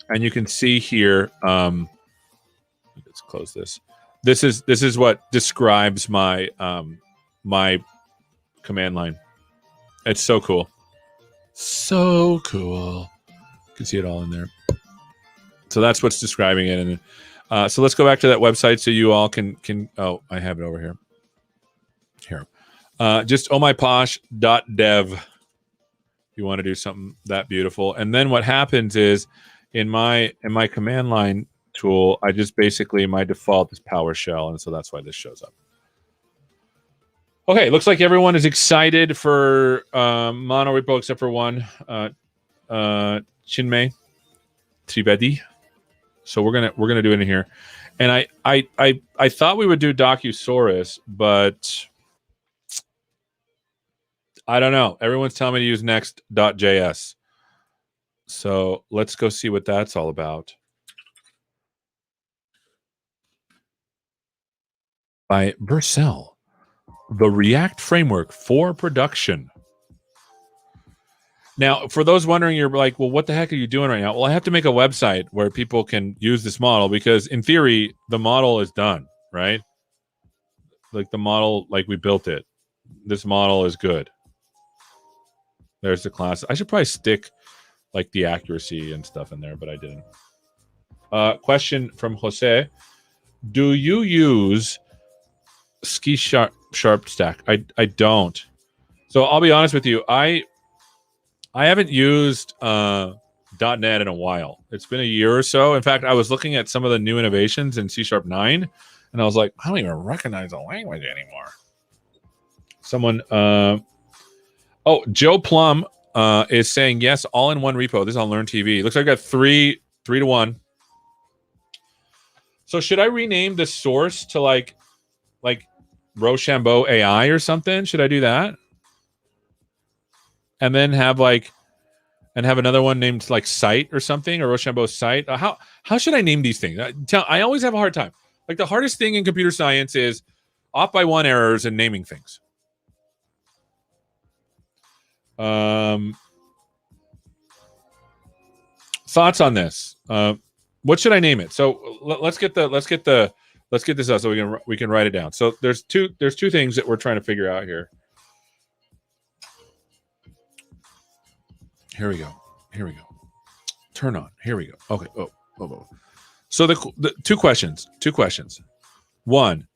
and you can see here. Let's close this. This is what describes my my command line. It's so cool. So cool. You can see it all in there. So that's what's describing it. And so let's go back to that website so you all can. Oh, I have it over here. Here, just ohmyposh.dev. You want to do something that beautiful, and then what happens is in my command line tool, I just basically, my default is PowerShell, and so that's why this shows up. Okay, looks like everyone is excited for mono repo except for one, Chinmay Trivedi. So we're gonna do it in here, and I thought we would do Docusaurus, but I don't know. Everyone's telling me to use next.js. So let's go see what that's all about. By Vercel, the React framework for production. Now, for those wondering, you're like, well, what the heck are you doing right now? Well, I have to make a website where people can use this model because in theory, the model is done, right? Like the model, like we built it. This model is good. There's the class. I should probably stick like the accuracy and stuff in there, but I didn't. Question from Jose. Do you use Ski Sharp Stack? I don't. So I'll be honest with you. I haven't used .NET in a while. It's been a year or so. In fact, I was looking at some of the new innovations in C# 9, and I was like, I don't even recognize the language anymore. Someone, Joe Plum is saying yes, all in one repo. This is on Learn TV. Looks like I got three to one. So should I rename the source to like Rochambeau AI or something? Should I do that? And then have another one named like Site or something, or Rochambeau Site. How should I name these things? I always have a hard time. Like the hardest thing in computer science is off by one errors and naming things. Thoughts on this? What should I name it? So let's get this out so we can write it down. So there's two things that we're trying to figure out here. Here we go. Turn on. Here we go. Okay. Oh. So the two questions. One,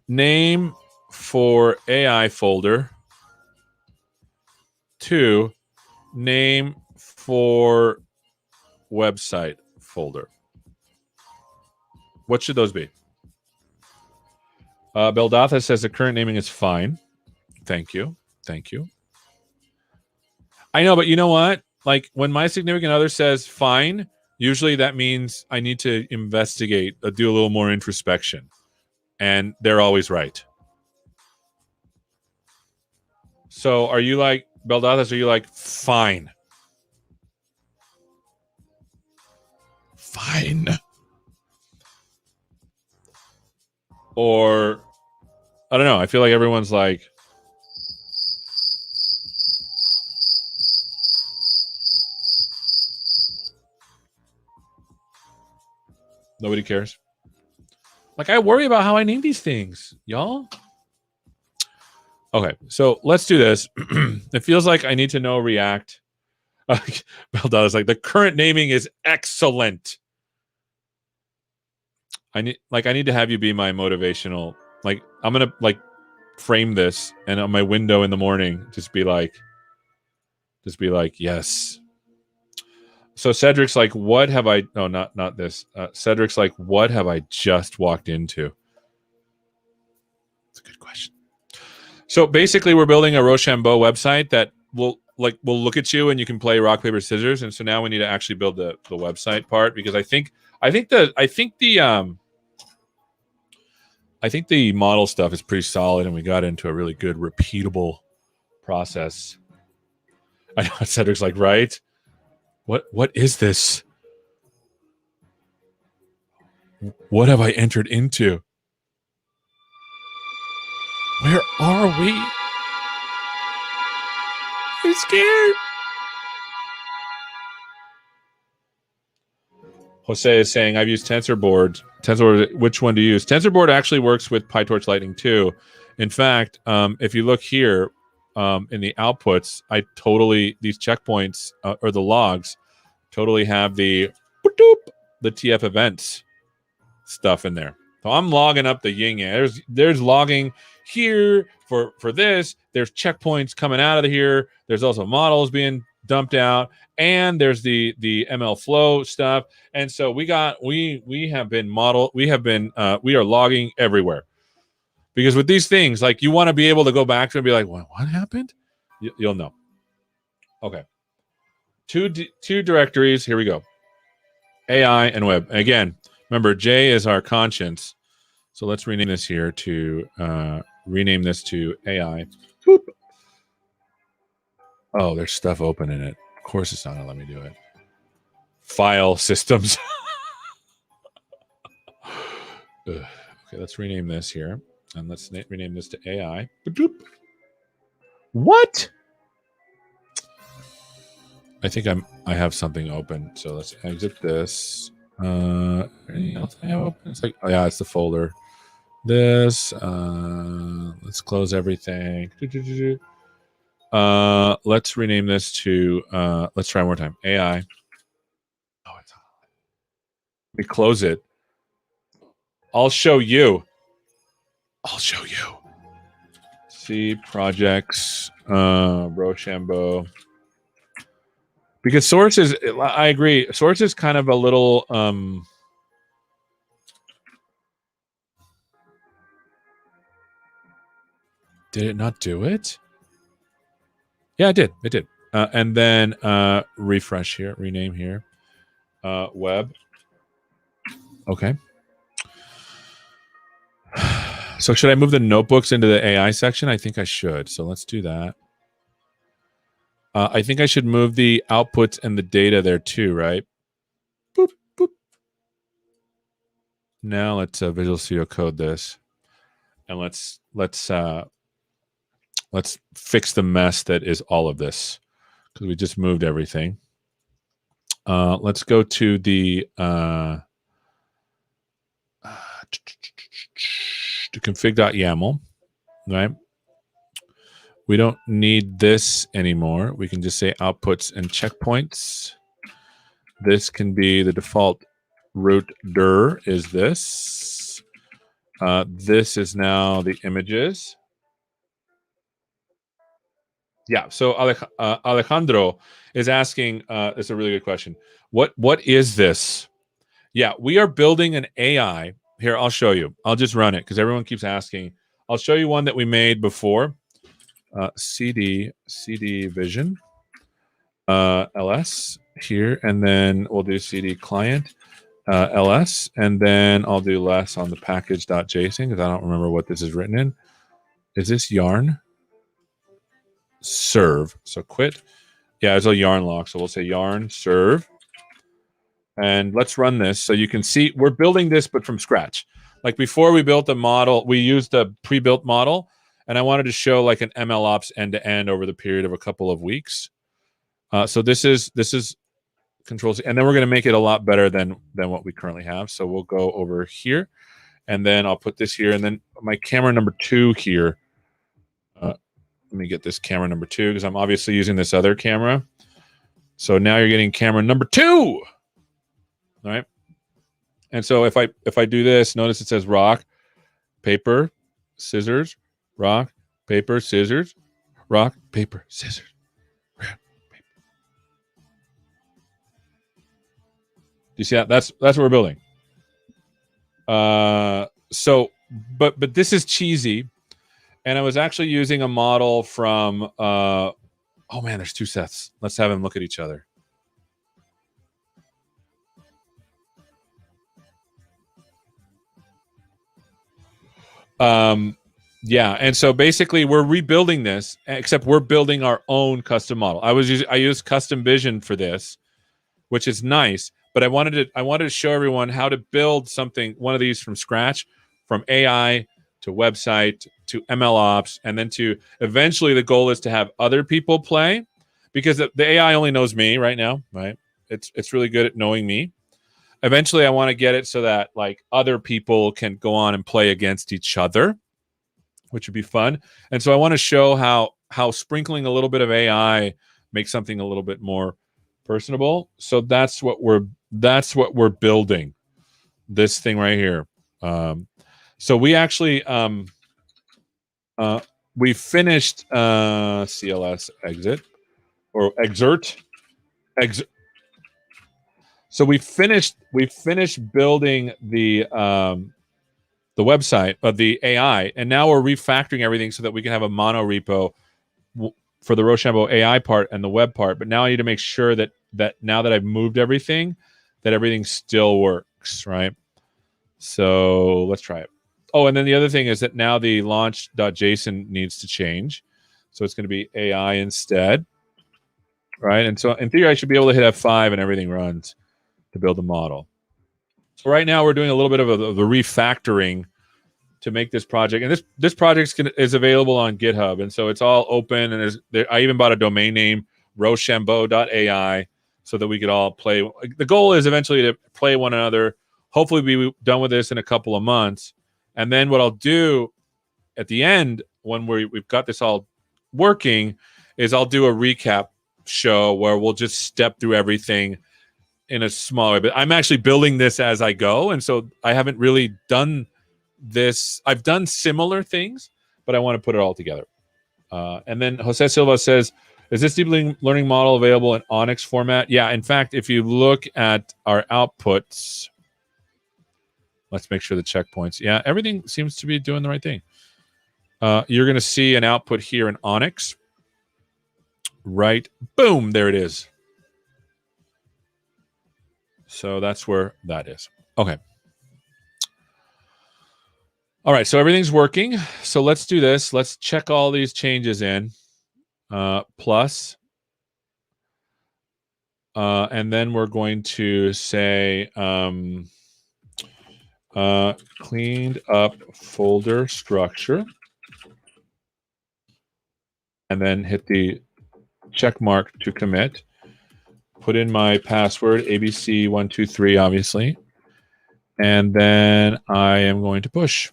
name for AI folder. 2, name for website folder. What should those be? Beldatha says the current naming is fine. Thank you. I know, but you know what? Like when my significant other says fine, usually that means I need to investigate, do a little more introspection. And they're always right. So are you like, Beldathas, are you like, fine? Fine. Or, I don't know. I feel like everyone's like, Nobody cares. Like, I worry about how I name these things, y'all. Okay, so let's do this. It feels like I need to know React. Belda's like, the current naming is excellent. I need to have you be my motivational. Like, I'm gonna like frame this, and on my window in the morning, just be like, yes. So Cedric's like, what have I? No, not this. Cedric's like, what have I just walked into? It's a good question. So basically, we're building a Rochambeau website that will look at you and you can play rock paper scissors. And so now we need to actually build the website part, because I think the model stuff is pretty solid, and we got into a really good repeatable process. I know Cedric's like, right? What is this? What have I entered into? Where are we? I'm scared. Jose is saying, I've used TensorBoard. TensorBoard, which one do you use? TensorBoard actually works with PyTorch Lightning too. In fact, if you look here in the outputs, these checkpoints or the logs totally have the TF events stuff in there. So I'm logging up the yin yang. There's logging here for this. There's checkpoints coming out of here. There's also models being dumped out, and there's the ML flow stuff. And so we are logging everywhere, because with these things, like, you want to be able to go back to and be like, what happened? You'll know. Okay. Two directories. Here we go. AI and web. Again, remember, J is our conscience. So let's rename this here to AI. Boop. Oh, there's stuff open in it. Of course it's not going to let me do it. File systems. Okay, let's rename this here. And let's rename this to AI. Boop. What? I think I have something open. So let's exit this. Anything else I have open? It's like, oh yeah, it's the folder. This. Let's close everything. Let's rename this to. Let's try one more time. AI. Oh, it's hot. We close it. I'll show you. See projects. Rochambeau. Because Source is, I agree. Source is kind of a little. Did it not do it? Yeah, it did. It did. And then refresh here, rename here. Web. Okay. So should I move the notebooks into the AI section? I think I should. So let's do that. I think I should move the outputs and the data there too, right? Boop, boop. Now let's Visual Studio Code this, and let's fix the mess that is all of this, because we just moved everything. Let's go to the to config.yaml, right? We don't need this anymore. We can just say outputs and checkpoints. This can be the default root dir is this. This is now the images. Yeah, so Alejandro is asking, it's a really good question. What is this? Yeah, we are building an AI. Here, I'll show you. I'll just run it because everyone keeps asking. I'll show you one that we made before. CD Vision, ls here, and then we'll do CD client, ls, and then I'll do less on the package.json because I don't remember what this is written in. Is this yarn? Serve. So quit. Yeah, it's a yarn lock. So we'll say yarn serve. And let's run this so you can see we're building this, but from scratch. Like before we built the model, we used a pre-built model, and I wanted to show like an MLOps end-to-end over the period of a couple of weeks. So this is Control C, and then we're going to make it a lot better than what we currently have. So we'll go over here, and then I'll put this here, and then my camera number 2 here. Let me get this camera number 2 because I'm obviously using this other camera. So now you're getting camera number 2. All right. And so if I do this, notice it says rock, paper, scissors, rock, paper, scissors, rock, paper, scissors. Do you see that? That's what we're building. So, but this is cheesy, and I was actually using a model from. Oh man, there's 2 Seths. Let's have them look at each other. Yeah, and so basically we're rebuilding this, except we're building our own custom model. I used Custom Vision for this, which is nice, but I wanted to show everyone how to build one of these from scratch, from AI to website to ML ops, and then to eventually the goal is to have other people play, because the AI only knows me right now, right? It's really good at knowing me. Eventually I want to get it so that like other people can go on and play against each other, which would be fun. And so I want to show how sprinkling a little bit of AI makes something a little bit more personable. So that's what we're building, this thing right here. So we actually we finished CLS exit or exert. So we finished building the website of the AI, and now we're refactoring everything so that we can have a mono repo for the Rochambeau AI part and the web part. But now I need to make sure that now that I've moved everything, that everything still works, right? So let's try it. Oh, and then the other thing is that now the launch.json needs to change. So it's going to be AI instead, right? And so in theory, I should be able to hit F5 and everything runs to build a model. So right now we're doing a little bit of the refactoring to make this project, and this project is available on GitHub, and so it's all open. And I even bought a domain name, Rochambeau.ai, so that we could all play. The goal is eventually to play one another. Hopefully, be done with this in a couple of months, and then what I'll do at the end when we've got this all working is I'll do a recap show where we'll just step through everything in a small way. But I'm actually building this as I go, and so I haven't really done this. I've done similar things, but I want to put it all together. And then Jose Silva says, is this deep learning model available in Onyx format? Yeah, in fact, if you look at our outputs, let's make sure the checkpoints. Yeah, everything seems to be doing the right thing. You're going to see an output here in Onyx. Right, boom, there it is. So that's where that is. Okay. All right, so everything's working. So let's do this. Let's check all these changes in. Plus. And then we're going to say cleaned up folder structure. And then hit the check mark to commit. Put in my password, ABC123, obviously. And then I am going to push.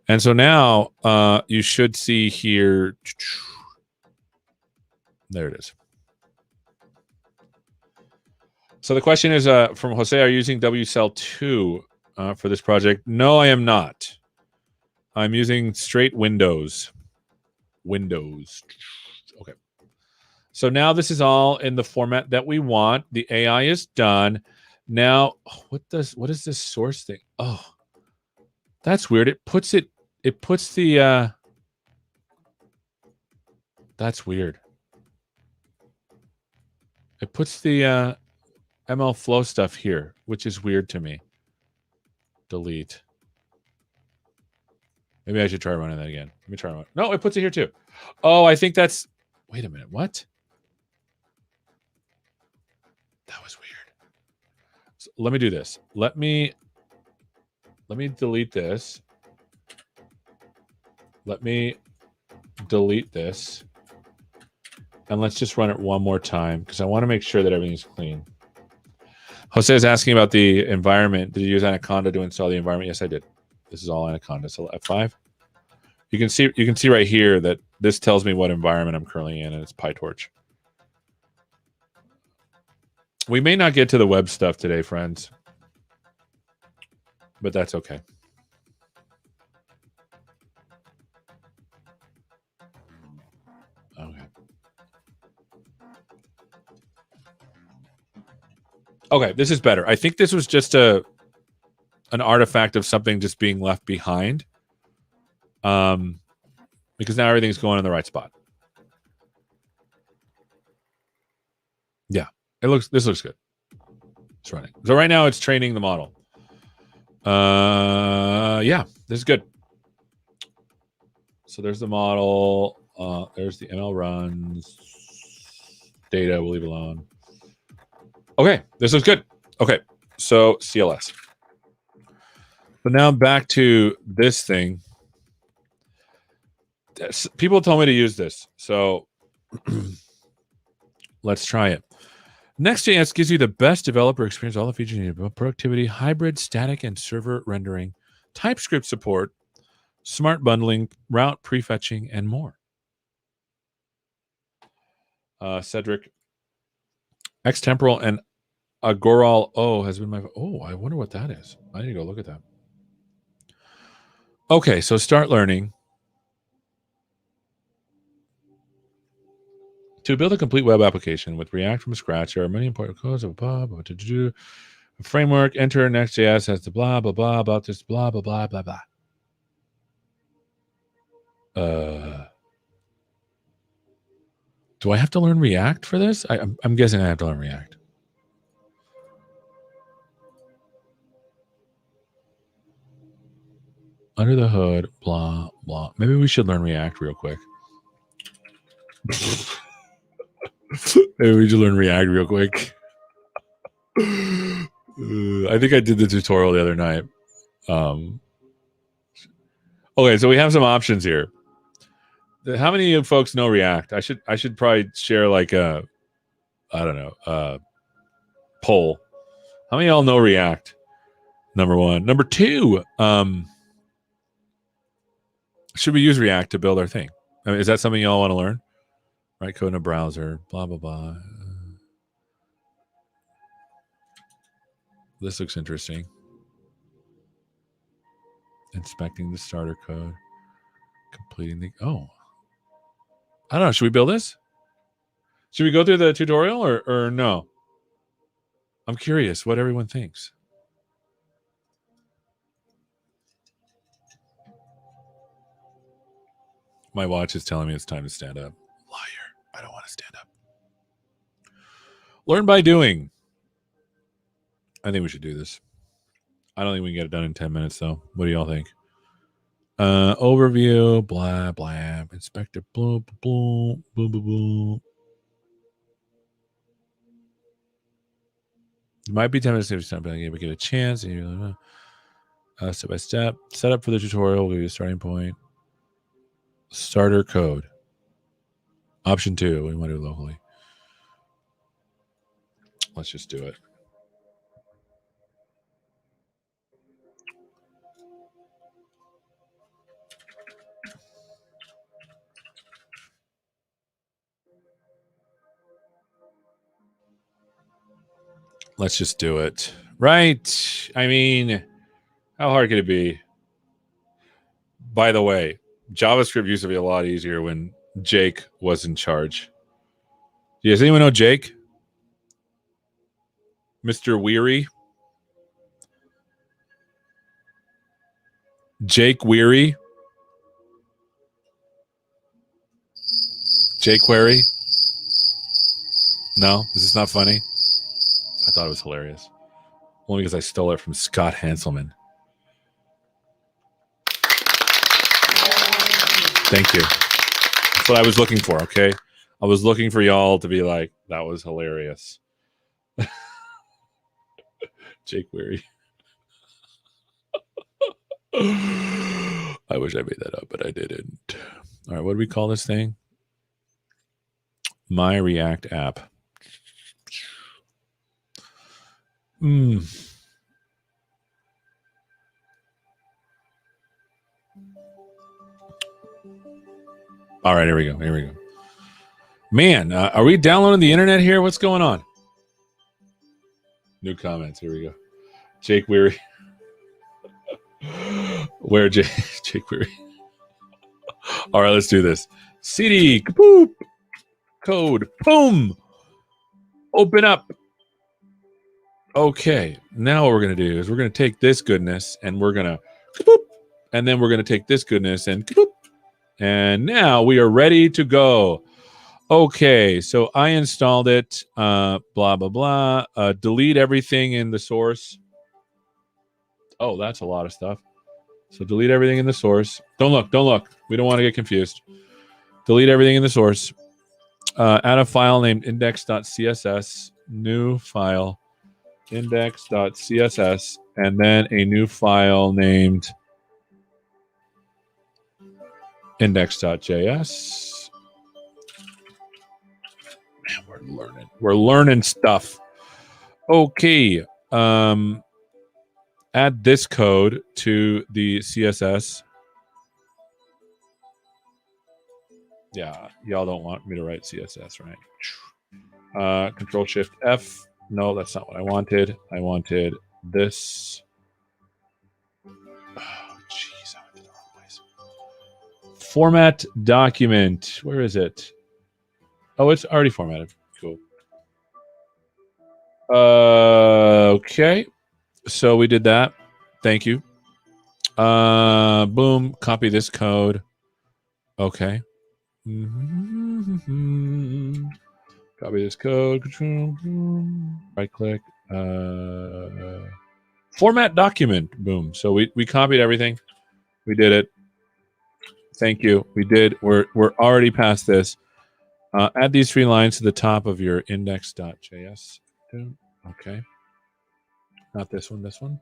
And so now you should see here. There it is. So the question is from Jose, are you using WCell 2 for this project? No, I am not. I'm using straight Windows. Okay. So now this is all in the format that we want. The AI is done. Now, what is this source thing? Oh, that's weird. It puts the that's weird. It puts the ML flow stuff here, which is weird to me. Delete. Maybe I should try running that again. Let me try one. No, it puts it here too. Oh, I think that's. Wait a minute. What? That was weird. So let me do this. Let me delete this. Let me delete this. And let's just run it one more time because I want to make sure that everything's clean. Jose is asking about the environment. Did you use Anaconda to install the environment? Yes, I did. This is all Anaconda. So F5. You can see right here that this tells me what environment I'm currently in, and it's PyTorch. We may not get to the web stuff today, friends, but that's okay. Okay. Okay, this is better. I think this was just an artifact of something just being left behind. Because now everything's going in the right spot. Yeah, this looks good. It's running. So right now it's training the model. Yeah, this is good. So there's the model. There's the ML runs. Data, we'll leave alone. Okay, this looks good. Okay, so CLS. So now back to this thing. People told me to use this, so let's try it. Next.js gives you the best developer experience, all the features you need: productivity, hybrid, static, and server rendering, TypeScript support, smart bundling, route prefetching, and more. Cedric, Xtemporal and Agoral O has been my... Oh, I wonder what that is. I need to go look at that. Okay, so start learning. To build a complete web application with React from scratch, there are many important codes of what to do. A framework, enter Next.js has the blah, blah, blah, about this, blah, blah, blah, blah, blah. Do I have to learn React for this? I'm guessing I have to learn React. Under the hood, blah, blah. Maybe we should learn React real quick. Maybe we should learn React real quick. I think I did the tutorial the other night. Okay, so we have some options here. How many of you folks know React? I should probably share like a, I don't know, poll. How many of y'all know React? Number one. Number two, should we use React to build our thing? I mean, is that something y'all want to learn? Write code in a browser, blah, blah, blah. This looks interesting. Inspecting the starter code. Completing the... Oh. I don't know. Should we build this? Should we go through the tutorial or no? I'm curious what everyone thinks. My watch is telling me it's time to stand up. Liar. I don't want to stand up. Learn by doing. I think we should do this. I don't think we can get it done in 10 minutes, though. What do y'all think? Overview, blah, blah. Inspector, blah, blah, blah, blah, blah. It might be 10 minutes if you're not able to get a chance. Step by step. Setup for the tutorial. We'll give you a starting point. Starter code. Option 2. We want to do it locally. Let's just do it. Let's just do it. Right. I mean, how hard could it be? By the way, JavaScript used to be a lot easier when Jake was in charge. Does anyone know Jake? Mr. Weary? Jake Weary? Jake Weary? No? Is this not funny? I thought it was hilarious. Only because I stole it from Scott Hanselman. Thank you. That's what I was looking for, okay? I was looking for y'all to be like, that was hilarious. Jake Weary. I wish I made that up, but I didn't. All right, what do we call this thing? My React app. All right, here we go. Man, are we downloading the internet here? What's going on? New comments. Here we go. Jake Weary. Where Jake Weary? All right, let's do this. CD, kapoop, code, boom, open up. Okay, now what we're going to do is we're going to take this goodness and we're going to kapoop, and then we're going to take this goodness and kapoop, and now we are ready to go. Okay, so I installed it, blah, blah, blah. Delete everything in the source. Oh, that's a lot of stuff. So delete everything in the source. Don't look. We don't want to get confused. Delete everything in the source. Add a file named index.css, new file, index.css, and then a new file named index.js. Man, we're learning stuff. Okay. Add this code to the CSS. Yeah, y'all don't want me to write CSS, right? Control Shift F. No, that's not what I wanted. I wanted this. Oh, jeez, I went to the wrong place. Format document. Where is it? Oh, it's already formatted. Cool. Okay. So we did that. Thank you. Boom. Copy this code. Okay. Copy this code. Right click. Format document. Boom. So we copied everything. We did it. Thank you. We did. We're already past this. Add these 3 lines to the top of your index.js. Okay. Not this one, this one.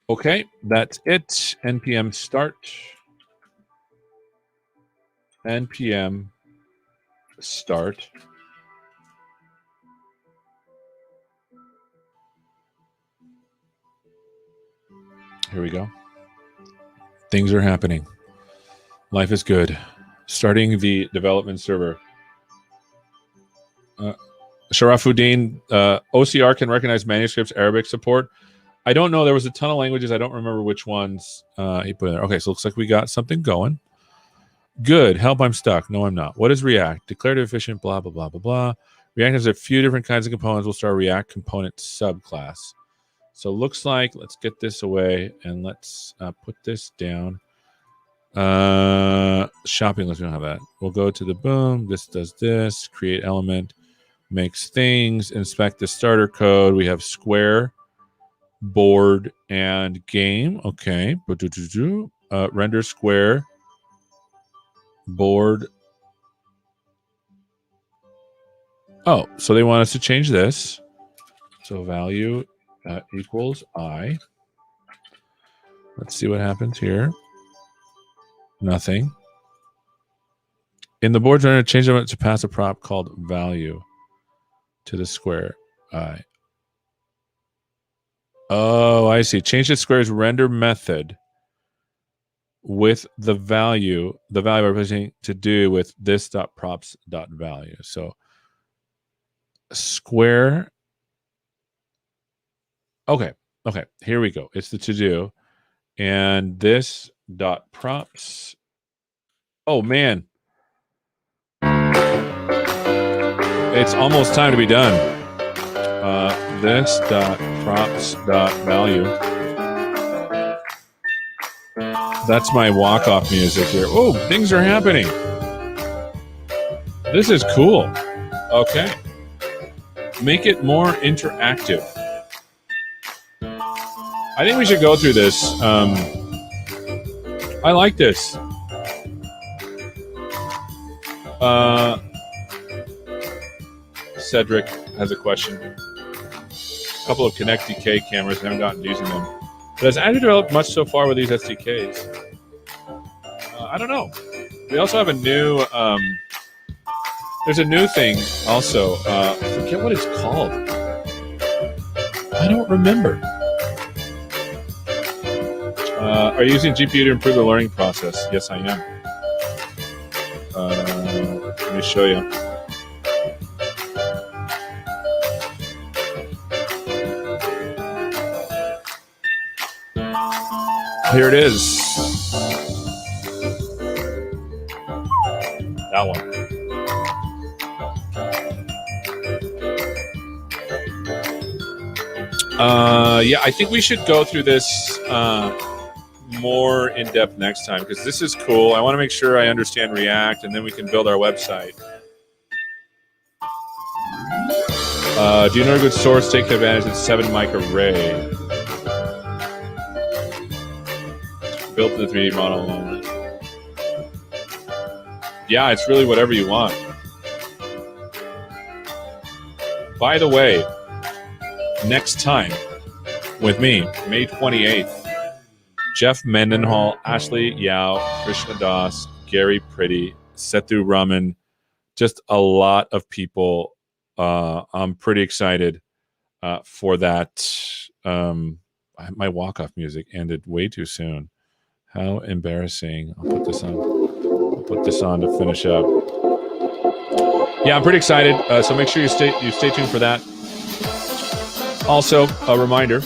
Okay, that's it. npm start. npm start. Here we go. Things are happening. Life is good. Starting the development server. Sharafuddin, OCR can recognize manuscripts, Arabic support. I don't know. There was a ton of languages. I don't remember which ones he put in there. Okay, so it looks like we got something going. Good. Help, I'm stuck. No, I'm not. What is React? Declarative efficient, blah, blah, blah, blah, blah. React has a few different kinds of components. We'll start React component subclass. So looks like, let's get this away and let's put this down. Shopping list, we don't have that. We'll go to the boom. This does this. Create element. Makes things, inspect the starter code. We have square, board, and game. Okay. Render square, board. Oh, so they want us to change this. So value equals I. Let's see what happens here. Nothing. In the board render, change it to pass a prop called value to the square I. Oh, I see. Change the square's render method with the value representing to do with this.props.value. So square. Okay. Here we go. It's the to do. And this dot props. Oh man. It's almost time to be done. This dot props dot value. That's my walk-off music here. Oh, things are happening. This is cool. Okay. Make it more interactive. I think we should go through this. I like this. Cedric has a question. A couple of Kinect DK cameras, I haven't gotten to using them. But has Andrew developed much so far with these SDKs? I don't know. We also have a new There's a new thing also. I forget what it's called. I don't remember. Are you using GPU to improve the learning process? Yes, I am. Let me show you. Here it is. That one. Yeah, I think we should go through this more in depth next time because this is cool. I want to make sure I understand React, and then we can build our website. Do you know a good source to take advantage of 7 mic array? Built in the 3D model. Yeah, it's really whatever you want. By the way, next time with me, May 28th, Jeff Mendenhall, Ashley Yao, Krishna Das, Gary Pretty, Sethu Raman, just a lot of people. I'm pretty excited for that. My walk-off music ended way too soon. How embarrassing. I'll put this on to finish up. Yeah, I'm pretty excited. So make sure you stay tuned for that. Also, a reminder,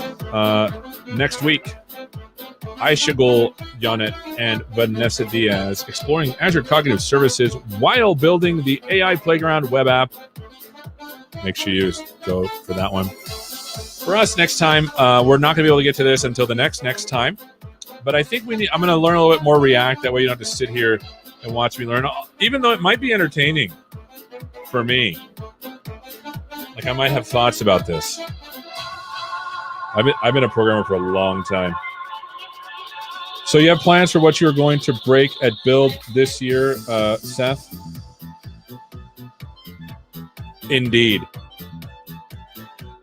next week, Aishagul Yanet and Vanessa Diaz exploring Azure Cognitive Services while building the AI Playground web app. Make sure you go for that one. For us, next time, we're not going to be able to get to this until the next time. But I think I'm going to learn a little bit more React. That way you don't have to sit here and watch me learn, even though it might be entertaining for me. Like I might have thoughts about this. I've been a programmer for a long time. So you have plans for what you're going to break at Build this year, Seth? Indeed.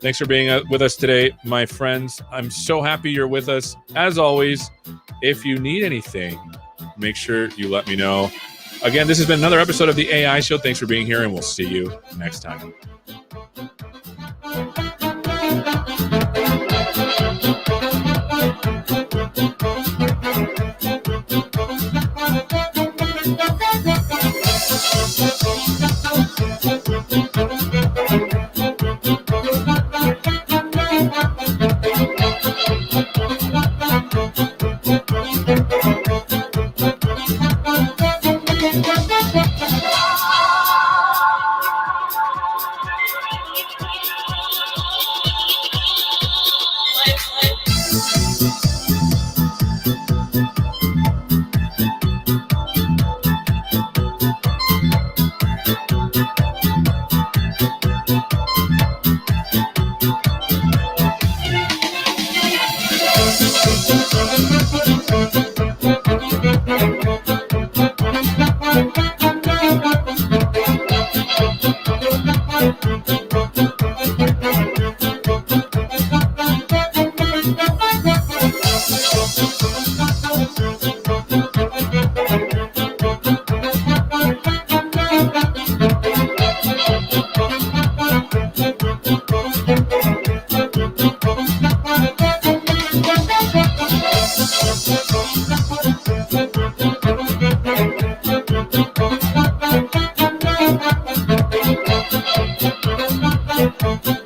Thanks for being with us today, my friends. I'm so happy you're with us. As always, if you need anything, make sure you let me know. Again, this has been another episode of the AI Show. Thanks for being here, and we'll see you next time. Thank you.